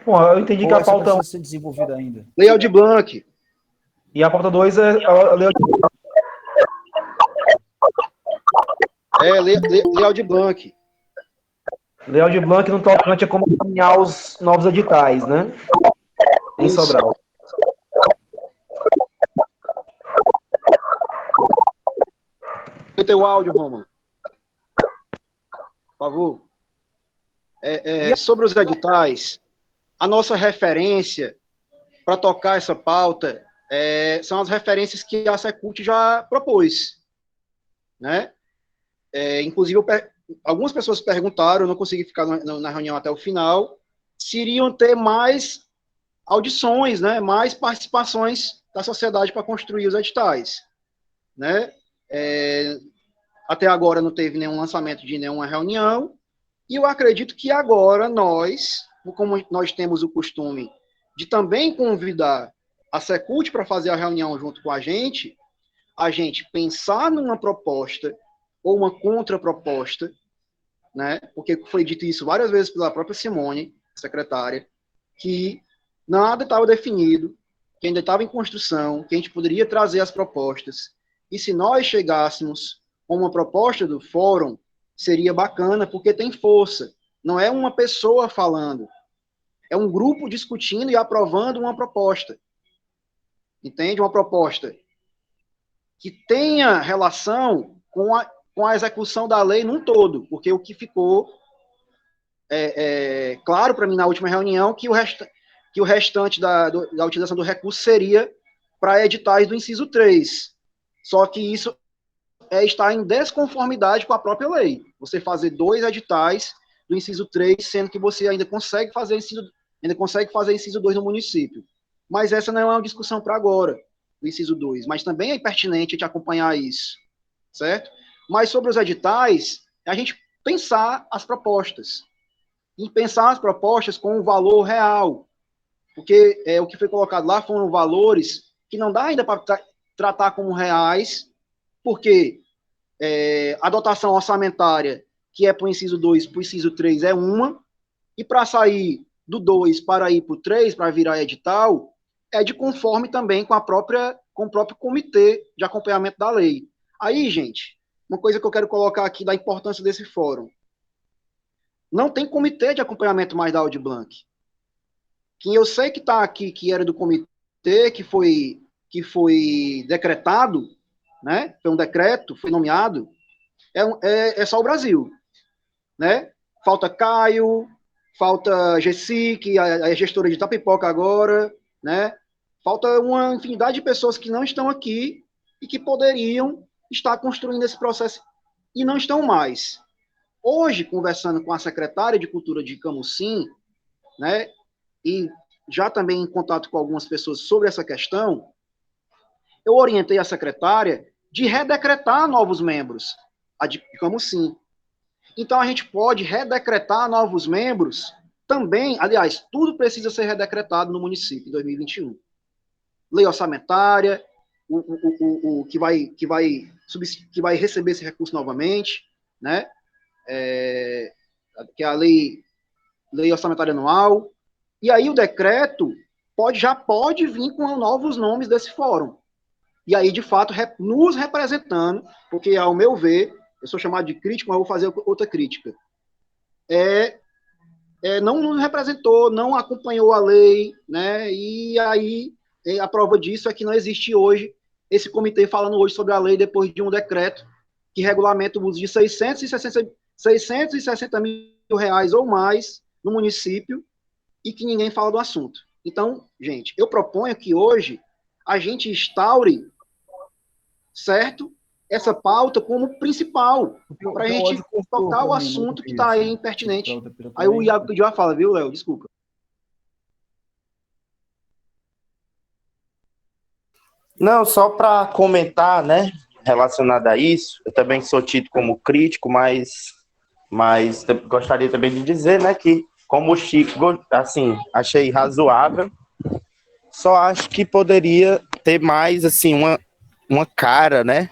Bom, eu entendi que Ou a essa pauta precisa ser desenvolvida ainda? Lei Aldir Blanc. e a pauta 2 é a lei Lei Aldir Blanc. de Blanc no tocante a como caminhar os novos editais, né? Em Isso. Sobral. Teu áudio, Romulo. Por favor. Sobre os editais, a nossa referência para tocar essa pauta são as referências que a Secult já propôs, né? Inclusive, algumas pessoas perguntaram, eu não consegui ficar na reunião até o final, se iriam ter mais audições, né? Mais participações da sociedade para construir os editais, né? Até agora não teve nenhum lançamento de nenhuma reunião, e eu acredito que agora nós, como nós temos o costume de também convidar a Secult para fazer a reunião junto com a gente pensar numa proposta ou uma contraproposta, né? Porque foi dito isso várias vezes pela própria Simone, secretária, que nada estava definido, que ainda estava em construção, que a gente poderia trazer as propostas, e se nós chegássemos com uma proposta do fórum, seria bacana, porque tem força. Não é uma pessoa falando, é um grupo discutindo e aprovando uma proposta. Entende? Uma proposta que tenha relação com a execução da lei num todo, porque o que ficou claro para mim na última reunião que o restante da utilização do recurso seria para editais do inciso 3. Só que isso está em desconformidade com a própria lei. Você fazer 2 editais do inciso 3, sendo que você ainda consegue fazer inciso 2 no município. Mas essa não é uma discussão para agora, do inciso 2. Mas também é pertinente a gente acompanhar isso, certo? Mas sobre os editais, é a gente pensar as propostas. E pensar as propostas com um valor real. Porque o que foi colocado lá foram valores que não dá ainda para tratar como reais, porque a dotação orçamentária, que é para o inciso 2 para o inciso 3, é uma, e para sair do 2 para ir para o 3, para virar edital, é de conforme também com o próprio comitê de acompanhamento da lei. Aí, gente, uma coisa que eu quero colocar aqui da importância desse fórum. Não tem comitê de acompanhamento mais da Aldir Blanc. Quem eu sei que está aqui, que era do comitê, que foi decretado, né? Foi um decreto, foi nomeado, é só o Brasil, né? Falta Caio, falta Gessi, que é a gestora de Itapipoca agora, né? Falta uma infinidade de pessoas que não estão aqui e que poderiam estar construindo esse processo e não estão mais. Hoje, conversando com a secretária de Cultura de Camusim, né? E já também em contato com algumas pessoas sobre essa questão, eu orientei a secretária de redecretar novos membros, a de Camusim. Então, a gente pode redecretar novos membros também, aliás, tudo precisa ser redecretado no município em 2021. Lei orçamentária, o que vai receber esse recurso novamente, né? Que é a lei orçamentária anual. E aí o decreto já pode vir com novos nomes desse fórum. E aí, de fato, nos representando, porque, ao meu ver, eu sou chamado de crítico, mas vou fazer outra crítica. Não nos representou, não acompanhou a lei, né? E aí, a prova disso é que não existe hoje esse comitê falando hoje sobre a lei depois de um decreto que regulamenta o uso de 660 mil reais ou mais no município e que ninguém fala do assunto. Então, gente, eu proponho que hoje a gente instaure, certo, essa pauta como principal, para a gente tocar o assunto que está aí impertinente. Aí o Iago pediu a fala, viu, Léo? Desculpa. Não, só para comentar, né, relacionado a isso, eu também sou tido como crítico, mas gostaria também de dizer, né, que como o Chico, assim, achei razoável, só acho que poderia ter mais, assim, uma cara, né,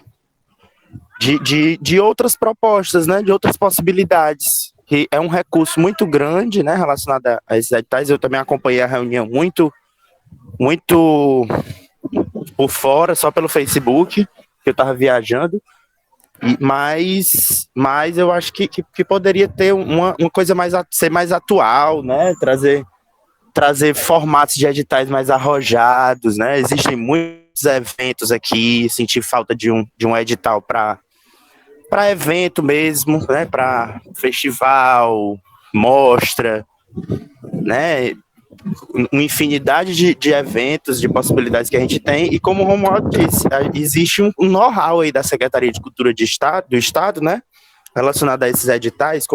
de outras propostas, né, de outras possibilidades, que é um recurso muito grande, né, relacionado a esses editais. Eu também acompanhei a reunião muito por fora, só pelo Facebook, que eu estava viajando, mas eu acho que poderia ter uma coisa ser mais atual, né, trazer formatos de editais mais arrojados, né, existem muitos eventos aqui, senti falta de um edital para evento mesmo, né, para festival, mostra, né, uma infinidade de eventos, de possibilidades que a gente tem, e como o Romualdo disse, existe um know-how aí da Secretaria de Cultura do Estado, né, relacionado a esses editais,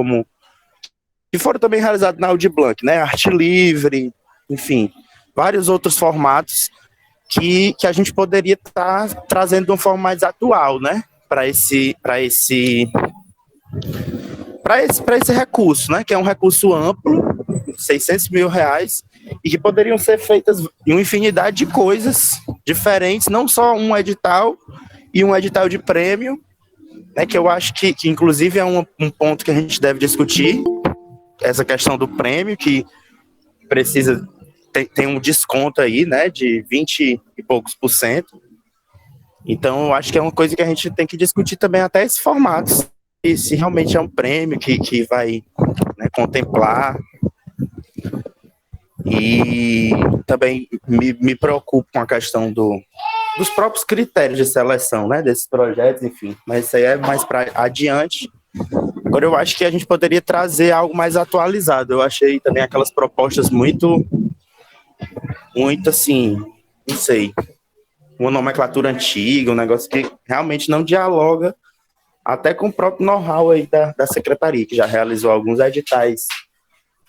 que foram também realizados na Aldir Blanc, né, arte livre, enfim, vários outros formatos que a gente poderia estar trazendo de uma forma mais atual, né, para esse recurso, né, que é um recurso amplo, R$600 mil, e que poderiam ser feitas uma infinidade de coisas diferentes, não só um edital e um edital de prêmio, né, que eu acho que inclusive é um ponto que a gente deve discutir, essa questão do prêmio, que precisa tem um desconto aí, né, de 20 e poucos %. Então, eu acho que é uma coisa que a gente tem que discutir também até esse formato, se realmente é um prêmio que vai, né, contemplar. E também me preocupo com a questão dos próprios critérios de seleção, né, desses projetos, enfim. Mas isso aí é mais para adiante. Agora, eu acho que a gente poderia trazer algo mais atualizado. Eu achei também aquelas propostas muito assim, não sei, uma nomenclatura antiga, um negócio que realmente não dialoga até com o próprio know-how aí da Secretaria, que já realizou alguns editais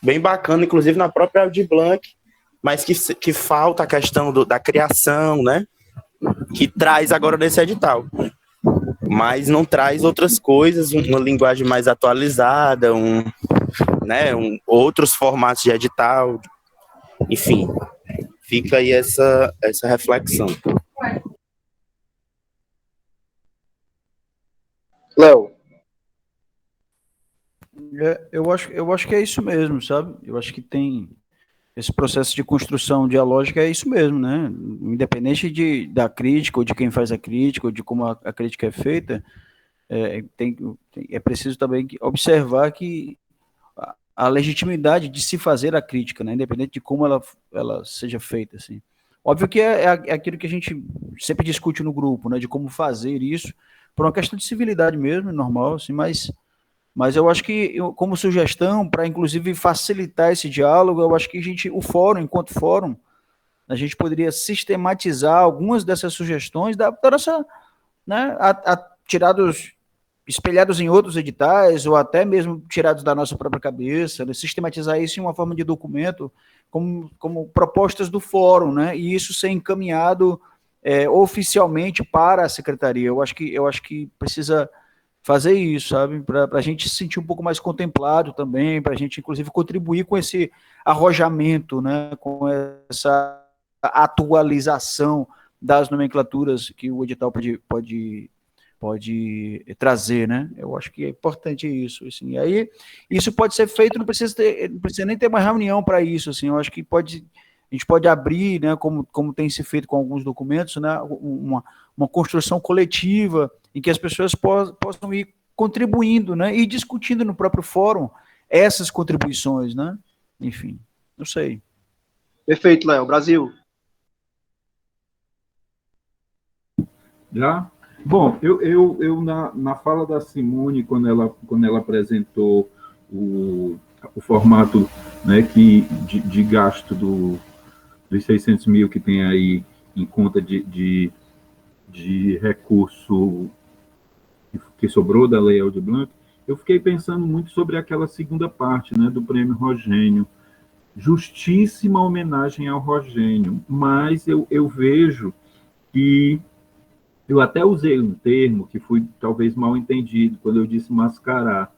bem bacana, inclusive na própria Aldir Blanc, mas que falta a questão da criação, né, que traz agora nesse edital, mas não traz outras coisas, uma linguagem mais atualizada, outros formatos de edital, enfim, fica aí essa reflexão. Léo. Eu acho que é isso mesmo, sabe? Eu acho que tem esse processo de construção dialógica, é isso mesmo, né? Independente da crítica, ou de quem faz a crítica, ou de como a crítica é feita, é preciso também observar que a legitimidade de se fazer a crítica, né? Independente de como ela seja feita, assim. Óbvio que é aquilo que a gente sempre discute no grupo, né? De como fazer isso, por uma questão de civilidade mesmo, normal, assim, mas eu acho que, como sugestão, para inclusive facilitar esse diálogo, eu acho que o fórum, enquanto fórum, a gente poderia sistematizar algumas dessas sugestões da nossa, né, espelhados em outros editais, ou até mesmo tirados da nossa própria cabeça, né, sistematizar isso em uma forma de documento, como propostas do fórum, né, e isso ser encaminhado oficialmente para a secretaria. Eu acho que precisa fazer isso, sabe, para a gente se sentir um pouco mais contemplado também, para a gente, inclusive, contribuir com esse arrojamento, né, com essa atualização das nomenclaturas que o edital pode trazer, né? Eu acho que é importante isso, assim. E aí, isso pode ser feito, não precisa nem ter uma reunião para isso, assim. Eu acho que a gente pode abrir, né, como tem se feito com alguns documentos, né, uma construção coletiva em que as pessoas possam ir contribuindo, né, e discutindo no próprio fórum essas contribuições, né? Enfim, não sei. Perfeito, Léo. Brasil. Já? Bom, eu na fala da Simone, quando ela apresentou o formato, né, de gasto dos 600 mil que tem aí em conta de recurso que sobrou da Lei Aldir Blanc, eu fiquei pensando muito sobre aquela segunda parte, né, do Prêmio Rogênio. Justíssima homenagem ao Rogênio, mas eu vejo que eu até usei um termo que foi talvez mal entendido quando eu disse mascarar,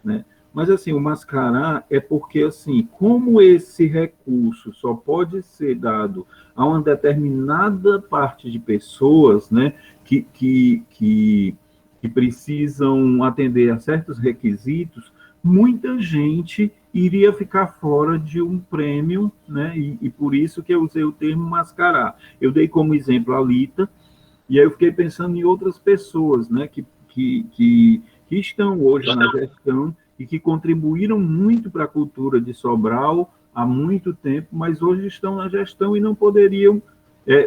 né? Mas, assim, o mascarar é porque, assim, como esse recurso só pode ser dado a uma determinada parte de pessoas, né, que precisam atender a certos requisitos, muita gente iria ficar fora de um prêmio, né? E por isso que eu usei o termo mascarar. Eu dei como exemplo a Lita, e aí eu fiquei pensando em outras pessoas, né? Que estão hoje na gestão e que contribuíram muito para a cultura de Sobral há muito tempo, mas hoje estão na gestão e não poderiam,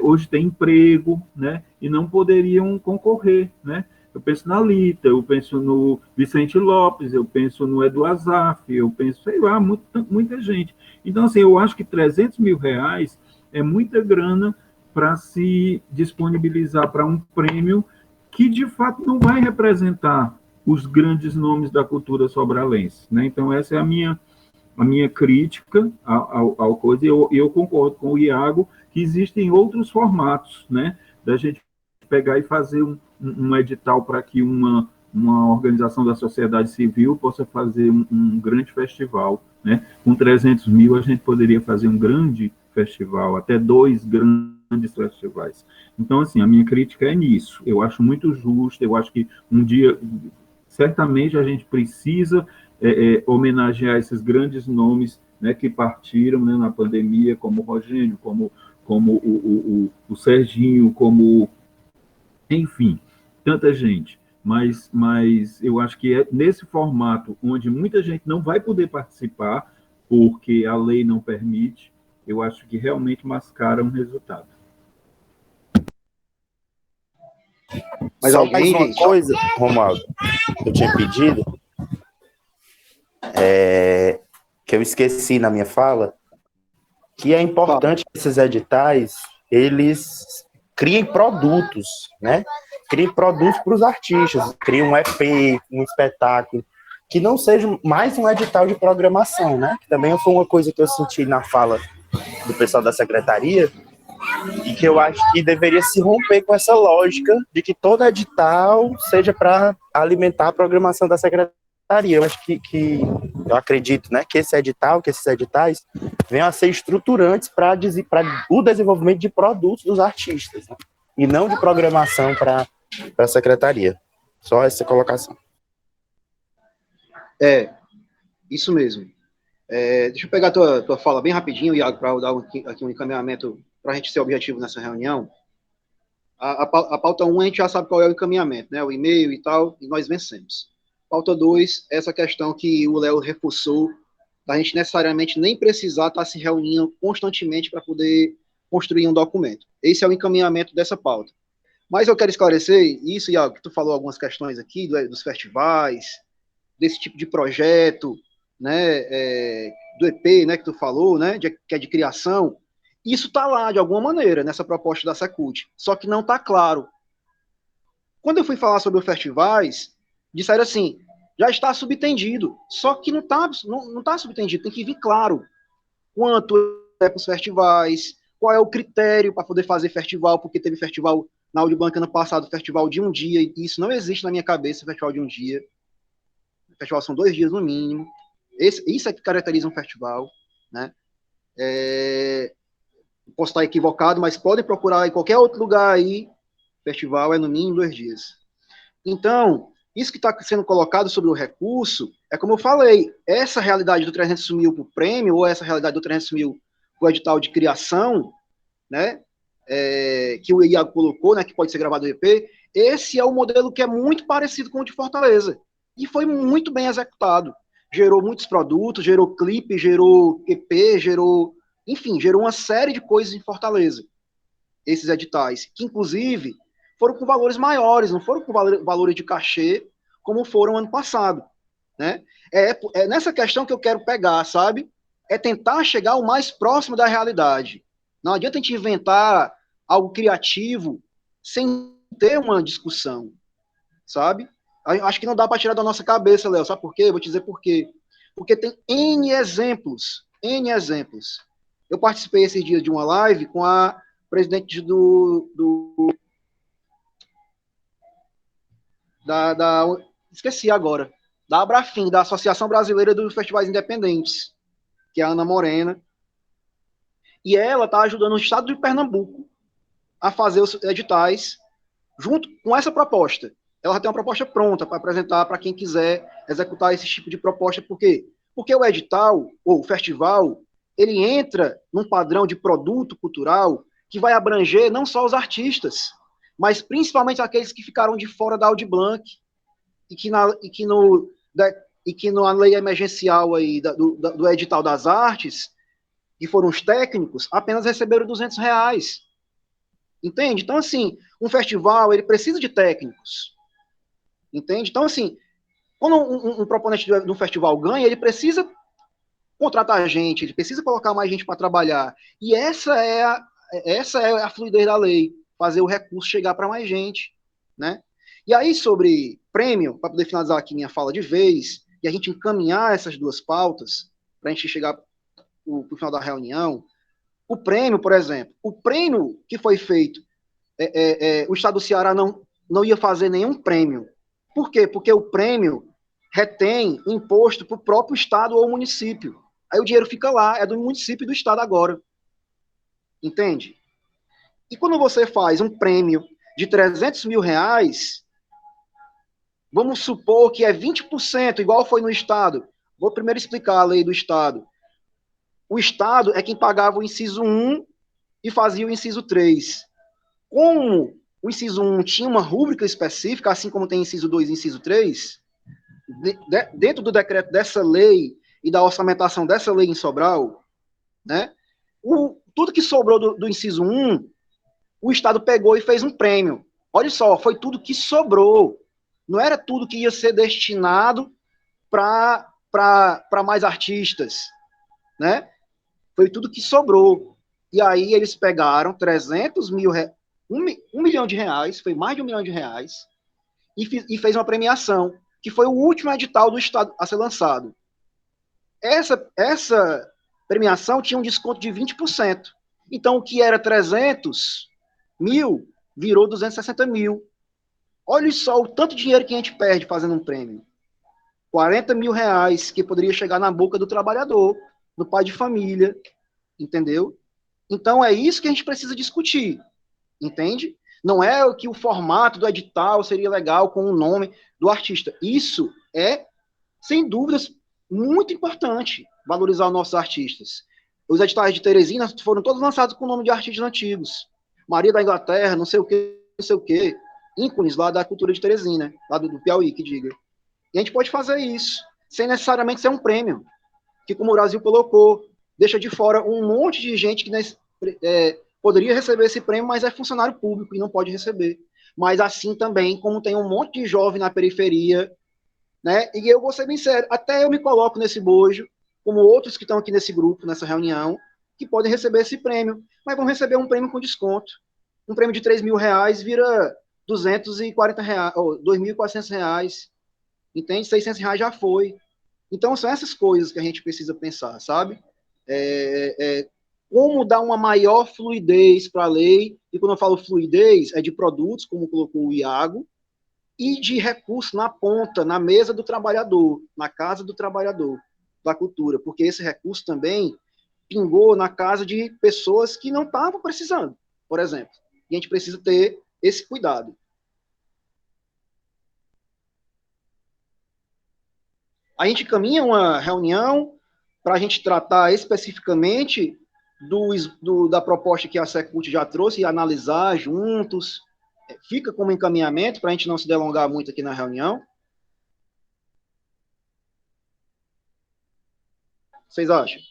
hoje tem emprego, né? E não poderiam concorrer, né? Eu penso na Lita, eu penso no Vicente Lopes, eu penso no Edu Azaf, eu penso, sei lá, muita gente. Então, assim, eu acho que R$ 300.000 é muita grana para se disponibilizar para um prêmio que, de fato, não vai representar os grandes nomes da cultura sobralense, né? Então, essa é a minha crítica ao coisa, e eu concordo com o Iago que existem outros formatos, né? Da gente pegar e fazer um edital para que uma organização da sociedade civil possa fazer um grande festival, né? Com 300 mil a gente poderia fazer um grande festival, até 2 grandes festivais. Então, assim, a minha crítica é nisso. Eu acho muito justo, eu acho que um dia, certamente, a gente precisa homenagear esses grandes nomes, né, que partiram, né, na pandemia, como o Rogênio, como o Serginho, como, enfim, tanta gente. Mas eu acho que é nesse formato, onde muita gente não vai poder participar, porque a lei não permite, eu acho que realmente mascara um resultado. Mas Só alguém, mais uma gente? coisa, Romualdo, que eu tinha pedido, que eu esqueci na minha fala, que é importante que esses editais, eles criem produtos, né? Criem produtos para os artistas, criem um EP, um espetáculo, que não seja mais um edital de programação, né? Que também foi uma coisa que eu senti na fala do pessoal da secretaria, e que eu acho que deveria se romper com essa lógica de que todo edital seja para alimentar a programação da secretaria. Eu acho que eu acredito, né, que esses editais venham a ser estruturantes para o desenvolvimento de produtos dos artistas, né, e não de programação para a secretaria. Só essa colocação. Isso mesmo. Deixa eu pegar a tua fala bem rapidinho, Iago, para dar aqui um encaminhamento para a gente ser objetivo nessa reunião. A pauta 1, a gente já sabe qual é o encaminhamento, né? O e-mail e tal, e nós vencemos. Pauta 2, essa questão que o Léo reforçou, da gente necessariamente nem precisar estar se reunindo constantemente para poder construir um documento. Esse é o encaminhamento dessa pauta. Mas eu quero esclarecer isso, Iago, que tu falou algumas questões aqui dos festivais, desse tipo de projeto, né, do EP, né, que tu falou, né, que é de criação. Isso está lá, de alguma maneira, nessa proposta da Secult, só que não está claro. Quando eu fui falar sobre os festivais, disseram assim, já está subtendido, só que não tá subtendido, tem que vir claro quanto é para os festivais, qual é o critério para poder fazer festival, porque teve festival na Audiobank ano passado, festival de um dia, e isso não existe na minha cabeça, festival de um dia. O festival são 2 dias no mínimo. Isso é que caracteriza um festival, né? Posso estar equivocado, mas podem procurar em qualquer outro lugar aí, festival é no mínimo 2 dias. Então, isso que está sendo colocado sobre o recurso, é como eu falei, essa realidade do 300 mil para o prêmio, ou essa realidade do 300 mil para o edital de criação, né, que o Iago colocou, né, que pode ser gravado no EP, esse é o modelo que é muito parecido com o de Fortaleza, e foi muito bem executado. Gerou muitos produtos, gerou clipe, gerou EP, enfim, gerou uma série de coisas em Fortaleza, esses editais, que inclusive foram com valores maiores, não foram com valores de cachê, como foram ano passado, né? É nessa questão que eu quero pegar, sabe? É tentar chegar o mais próximo da realidade. Não adianta a gente inventar algo criativo sem ter uma discussão, sabe? Acho que não dá para tirar da nossa cabeça, Léo, sabe por quê? Eu vou te dizer por quê. Porque tem N exemplos. Eu participei esses dias de uma live com a presidente esqueci agora, da Abrafim, da Associação Brasileira dos Festivais Independentes, que é a Ana Morena, e ela está ajudando o estado de Pernambuco a fazer os editais junto com essa proposta, ela já tem uma proposta pronta para apresentar para quem quiser executar esse tipo de proposta. Por quê? Porque o edital, ou o festival, ele entra num padrão de produto cultural que vai abranger não só os artistas, mas principalmente aqueles que ficaram de fora da Audi Blanc e que na lei emergencial aí do edital das artes, que foram os técnicos, apenas receberam R$200. Entende? Então, assim, um festival, ele precisa de técnicos. Entende? Então, assim, quando um proponente de um festival ganha, ele precisa contratar gente, ele precisa colocar mais gente para trabalhar. E essa é a fluidez da lei, fazer o recurso chegar para mais gente, né? E aí, sobre prêmio, para poder finalizar aqui minha fala de vez, e a gente encaminhar essas duas pautas, para a gente chegar para o final da reunião, o prêmio, por exemplo, o prêmio que foi feito, o Estado do Ceará não ia fazer nenhum prêmio. Por quê? Porque o prêmio retém imposto para o próprio Estado ou município. Aí o dinheiro fica lá, é do município e do Estado agora. Entende? E quando você faz um prêmio de R$300 mil, vamos supor que é 20%, igual foi no Estado. Vou primeiro explicar a lei do Estado. O Estado é quem pagava o inciso 1 e fazia o inciso 3. Como o inciso 1 tinha uma rúbrica específica, assim como tem inciso 2 e inciso 3, dentro do decreto dessa lei e da orçamentação dessa lei em Sobral, né, tudo que sobrou do inciso 1, o Estado pegou e fez um prêmio. Olha só, foi tudo que sobrou. Não era tudo que ia ser destinado para mais artistas, né? Foi tudo que sobrou. E aí eles pegaram 300 mil, R$1 milhão, foi mais de R$1 milhão, e fez uma premiação, que foi o último edital do Estado a ser lançado. Essa premiação tinha um desconto de 20%. Então, o que era 300 mil virou 260 mil. Olha só o tanto de dinheiro que a gente perde fazendo um prêmio. R$40 mil que poderia chegar na boca do trabalhador, do pai de família, entendeu? Então, é isso que a gente precisa discutir, entende? Não é o que o formato do edital seria legal com o nome do artista. Isso é, sem dúvidas, muito importante, valorizar os nossos artistas. Os editais de Teresina foram todos lançados com o nome de artistas antigos. Maria da Inglaterra, não sei o quê, ícones lá da cultura de Teresina, lá do Piauí, que diga. E a gente pode fazer isso, sem necessariamente ser um prêmio, que como o Brasil colocou, deixa de fora um monte de gente que poderia receber esse prêmio, mas é funcionário público e não pode receber. Mas assim também, como tem um monte de jovem na periferia, né? E eu vou ser bem sério, até eu me coloco nesse bojo, como outros que estão aqui nesse grupo, nessa reunião, que podem receber esse prêmio, mas vão receber um prêmio com desconto. Um prêmio de R$3 mil vira R$240, ou R$2.400, entende? R$600 já foi. Então, são essas coisas que a gente precisa pensar, sabe? Como dar uma maior fluidez para a lei, e quando eu falo fluidez, é de produtos, como colocou o Iago, e de recurso na ponta, na mesa do trabalhador, na casa do trabalhador da cultura, porque esse recurso também pingou na casa de pessoas que não estavam precisando, por exemplo. E a gente precisa ter esse cuidado. A gente caminha uma reunião para a gente tratar especificamente da proposta que a Secult já trouxe e analisar juntos. Fica como encaminhamento para a gente não se delongar muito aqui na reunião. Vocês acham?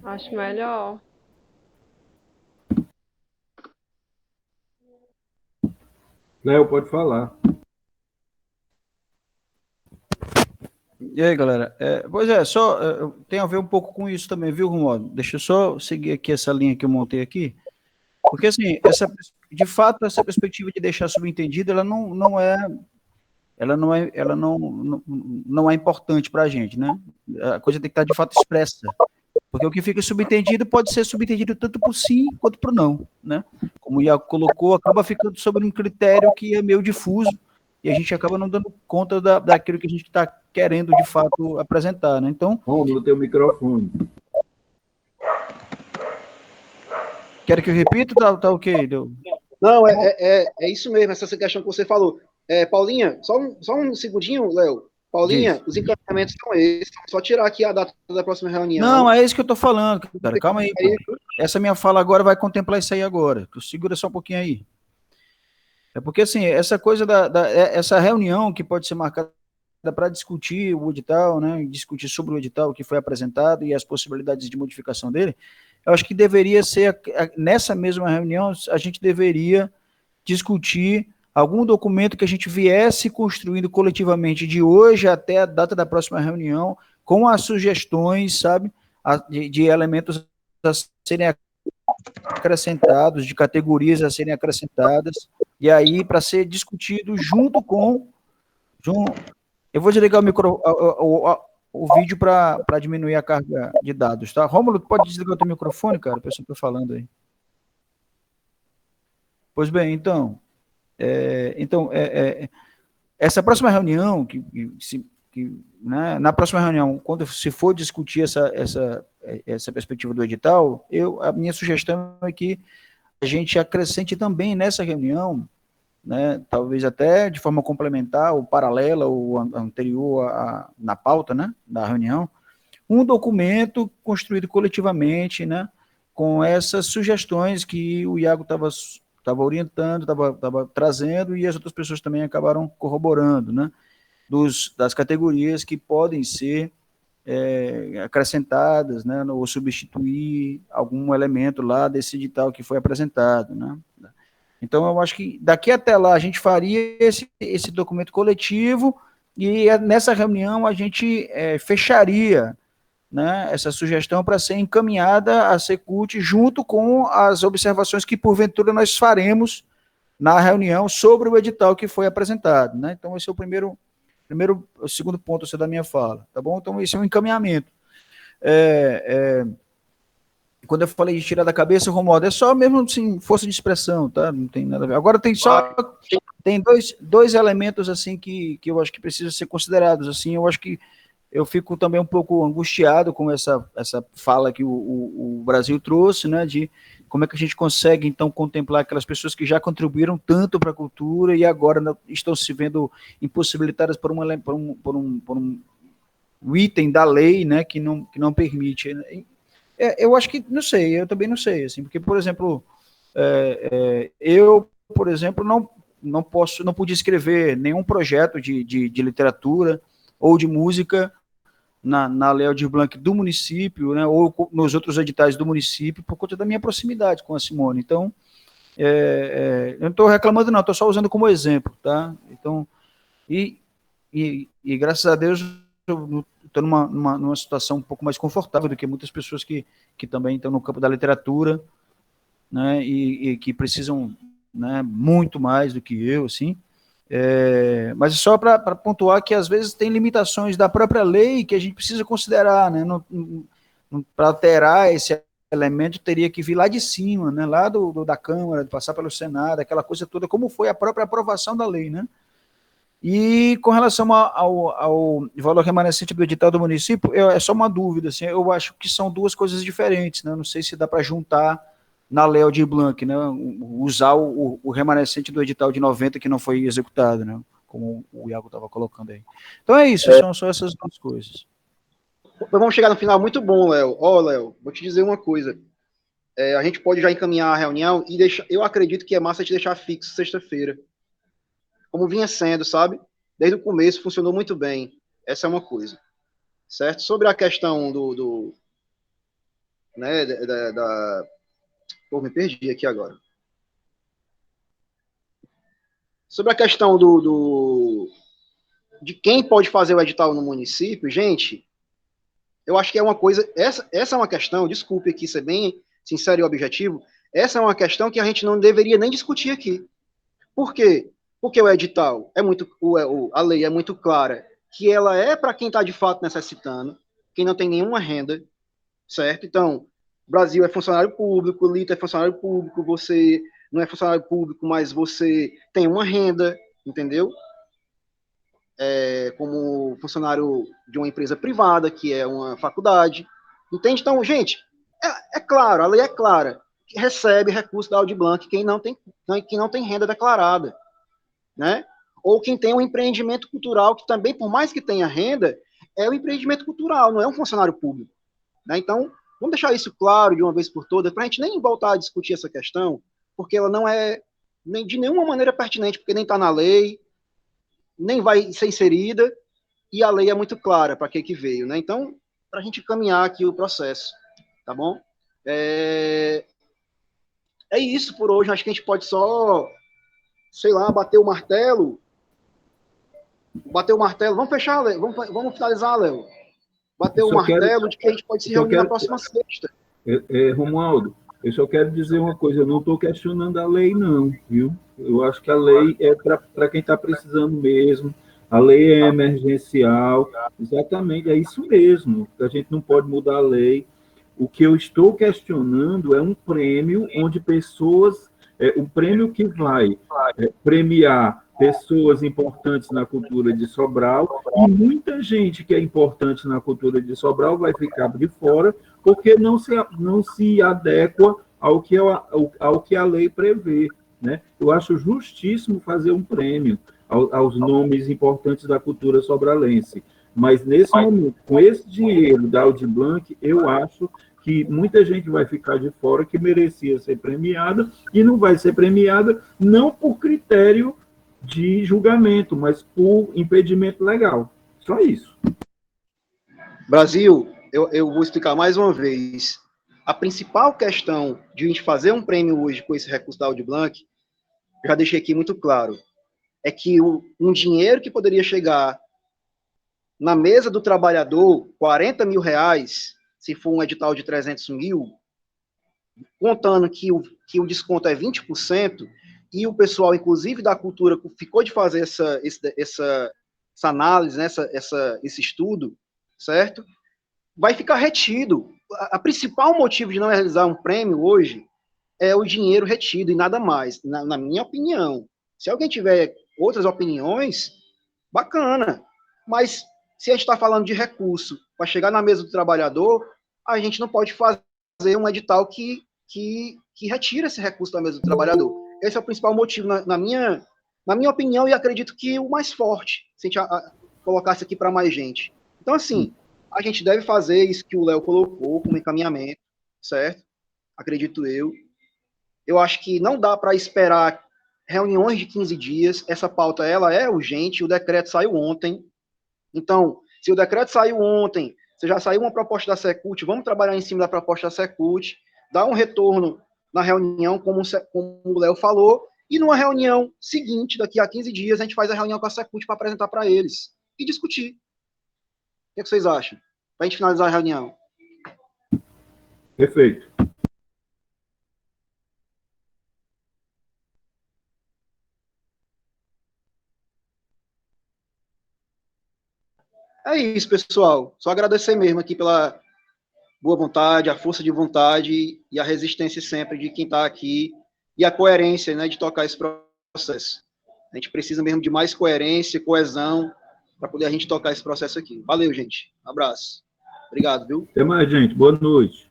Acho melhor. Léo, pode falar. E aí, galera? Pois é, só tem a ver um pouco com isso também, viu, Romualdo? Deixa eu só seguir aqui essa linha que eu montei aqui, porque, assim, de fato, essa perspectiva de deixar subentendido, ela não é importante para a gente, né? A coisa tem que estar, de fato, expressa, porque o que fica subentendido pode ser subentendido tanto por sim quanto por não, né? Como o Iago colocou, acaba ficando sobre um critério que é meio difuso, e a gente acaba não dando conta daquilo que a gente está querendo, de fato, apresentar, né? Então... Rômulo, teu microfone. Quer que eu repita? Tá ok? Não, é isso mesmo, essa questão que você falou. Paulinha, só um segundinho, Léo. Paulinha, Diz. os encaminhamentos são esses. Só tirar aqui a data da próxima Não, reunião. é isso que eu tô falando, cara. Calma aí, pô. Aí, Essa minha fala agora vai contemplar isso aí agora. Segura só um pouquinho aí. É porque, assim, essa coisa essa reunião que pode ser marcada para discutir o edital, né, discutir sobre o edital que foi apresentado e as possibilidades de modificação dele, eu acho que deveria ser, nessa mesma reunião, a gente deveria discutir algum documento que a gente viesse construindo coletivamente de hoje até a data da próxima reunião, com as sugestões, sabe, de elementos a serem acrescentados, de categorias a serem acrescentadas, e aí para ser discutido junto com. Eu vou desligar o vídeo para diminuir a carga de dados, tá? Rômulo, pode desligar o teu microfone, cara? O pessoal está falando aí. Pois bem, então, essa próxima reunião, né, na próxima reunião, quando se for discutir essa perspectiva do edital, a minha sugestão é que a gente acrescente também nessa reunião, né, talvez até de forma complementar ou paralela ou anterior na pauta, né, da reunião, um documento construído coletivamente, né, com essas sugestões que o Iago estava orientando, estava trazendo, e as outras pessoas também acabaram corroborando, né, das categorias que podem ser acrescentadas, né, ou substituir algum elemento lá desse edital que foi apresentado, né. Então, eu acho que daqui até lá a gente faria esse documento coletivo e nessa reunião a gente fecharia, né, essa sugestão para ser encaminhada à Secult junto com as observações que, porventura, nós faremos na reunião sobre o edital que foi apresentado. Né? Então, esse é o segundo ponto da minha fala. Tá bom? Então, esse é um encaminhamento. Quando eu falei de tirar da cabeça, Romualdo, é só mesmo assim, força de expressão, tá? Não tem nada a ver. Agora tem dois elementos assim que eu acho que precisam ser considerados. Assim, eu acho que eu fico também um pouco angustiado com essa fala que o Brasil trouxe, né? De como é que a gente consegue então contemplar aquelas pessoas que já contribuíram tanto para a cultura e agora estão se vendo impossibilitadas por um item da lei, né? Que não permite. Eu acho que, não sei, eu também não sei, assim, porque, por exemplo, eu, por exemplo, não podia escrever nenhum projeto de literatura ou de música na Lei Aldir Blanc do município, né, ou nos outros editais do município, por conta da minha proximidade com a Simone. Então, eu não estou reclamando, não, estou só usando como exemplo, tá? Então, e graças a Deus, eu estou numa situação um pouco mais confortável do que muitas pessoas que também estão no campo da literatura, né, e que precisam, né, muito mais do que eu, assim, mas é só para pontuar que às vezes tem limitações da própria lei que a gente precisa considerar, né, para alterar esse elemento teria que vir lá de cima, né, lá da Câmara, passar pelo Senado, aquela coisa toda, como foi a própria aprovação da lei, né. E com relação ao valor remanescente do edital do município, é só uma dúvida, assim, eu acho que são duas coisas diferentes, né? Não sei se dá para juntar na Lei Aldir Blanc, né? Usar o remanescente do edital de 90 que não foi executado, né? Como o Iago estava colocando aí. Então é isso, são só essas duas coisas. Vamos chegar no final, muito bom, Léo. Léo, vou te dizer uma coisa. A gente pode já encaminhar a reunião e deixar. Eu acredito que é massa te deixar fixo sexta-feira. Como vinha sendo, sabe? Desde o começo funcionou muito bem. Essa é uma coisa. Certo? Sobre a questão né, Pô, me perdi aqui agora. Sobre a questão de quem pode fazer o edital no município, gente, eu acho que é uma coisa... Essa é uma questão, desculpe aqui ser bem sincero e objetivo, essa é uma questão que a gente não deveria nem discutir aqui. Por quê? Porque o edital a lei é muito clara que ela é para quem está de fato necessitando, quem não tem nenhuma renda, certo? Então, Brasil é funcionário público, Lito é funcionário público, você não é funcionário público, mas você tem uma renda, entendeu? Como funcionário de uma empresa privada, que é uma faculdade, entende? Então, gente, é claro, a lei é clara. que recebe recurso da Audi Blanc, quem não tem renda declarada, né? Ou quem tem um empreendimento cultural, que também, por mais que tenha renda, é um empreendimento cultural, não é um funcionário público, né? Então, vamos deixar isso claro de uma vez por todas, para a gente nem voltar a discutir essa questão, porque ela não é nem de nenhuma maneira pertinente, porque nem está na lei, nem vai ser inserida, e a lei é muito clara para que veio, né? Então, para a gente caminhar aqui o processo, tá bom? É isso por hoje. Acho que a gente pode só, sei lá, bater o martelo. Vamos fechar, Léo. Vamos finalizar, Léo. Bater o martelo de que a gente pode se reunir na próxima sexta. Romualdo, eu só quero dizer uma coisa, eu não estou questionando a lei, não, viu? Eu acho que a lei é para quem está precisando mesmo. A lei é emergencial, exatamente, é isso mesmo. A gente não pode mudar a lei. O que eu estou questionando é um prêmio onde pessoas, um prêmio que vai premiar pessoas importantes na cultura de Sobral, e muita gente que é importante na cultura de Sobral vai ficar de fora, porque não se adequa ao que a lei prevê, né? Eu acho justíssimo fazer um prêmio aos nomes importantes da cultura sobralense, mas nesse momento, com esse dinheiro da Audi Blanc, eu acho que muita gente vai ficar de fora que merecia ser premiada e não vai ser premiada não por critério de julgamento, mas por impedimento legal. Só isso. Brasil, eu vou explicar mais uma vez. A principal questão de a gente fazer um prêmio hoje com esse recurso da Audi Blanc, já deixei aqui muito claro, é que um dinheiro que poderia chegar na mesa do trabalhador, 40 mil reais, se for um edital de 300 mil, contando que o desconto é 20%, e o pessoal, inclusive da cultura, ficou de fazer essa análise, né, esse estudo, certo? Vai ficar retido. A principal motivo de não realizar um prêmio hoje é o dinheiro retido e nada mais, na minha opinião. Se alguém tiver outras opiniões, bacana. Mas se a gente está falando de recurso para chegar na mesa do trabalhador, a gente não pode fazer um edital que retira esse recurso da mesa do trabalhador. Esse é o principal motivo, na minha opinião, e acredito que o mais forte, se a gente colocasse aqui para mais gente. Então, assim, a gente deve fazer isso que o Léo colocou como encaminhamento, certo? Acredito eu. Eu acho que não dá para esperar reuniões de 15 dias. Essa pauta, ela é urgente, o decreto saiu ontem. Então, se o decreto saiu ontem, se já saiu uma proposta da Secult, vamos trabalhar em cima da proposta da Secult, dar um retorno na reunião, como o Léo falou, e numa reunião seguinte, daqui a 15 dias, a gente faz a reunião com a Secult para apresentar para eles e discutir. O que vocês acham? Para a gente finalizar a reunião. Perfeito. É isso, pessoal. Só agradecer mesmo aqui pela boa vontade, a força de vontade e a resistência sempre de quem está aqui e a coerência, né, de tocar esse processo. A gente precisa mesmo de mais coerência, coesão, para poder a gente tocar esse processo aqui. Valeu, gente. Um abraço. Obrigado, viu? Até mais, gente. Boa noite.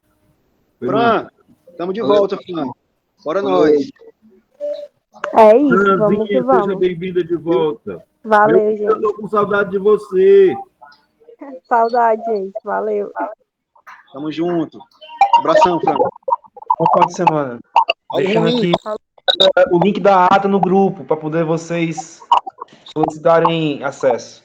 Fran, estamos de volta, Fran. Bora nós. É isso, Franzinha, vamos que vamos. seja bem-vinda de volta. Valeu, Eu gente. estou com saudade de você. Saudade, gente. Valeu. Tamo junto. Abração, Fran. Bom final de semana. Deixando aqui o link da ata no grupo para poder vocês solicitarem acesso.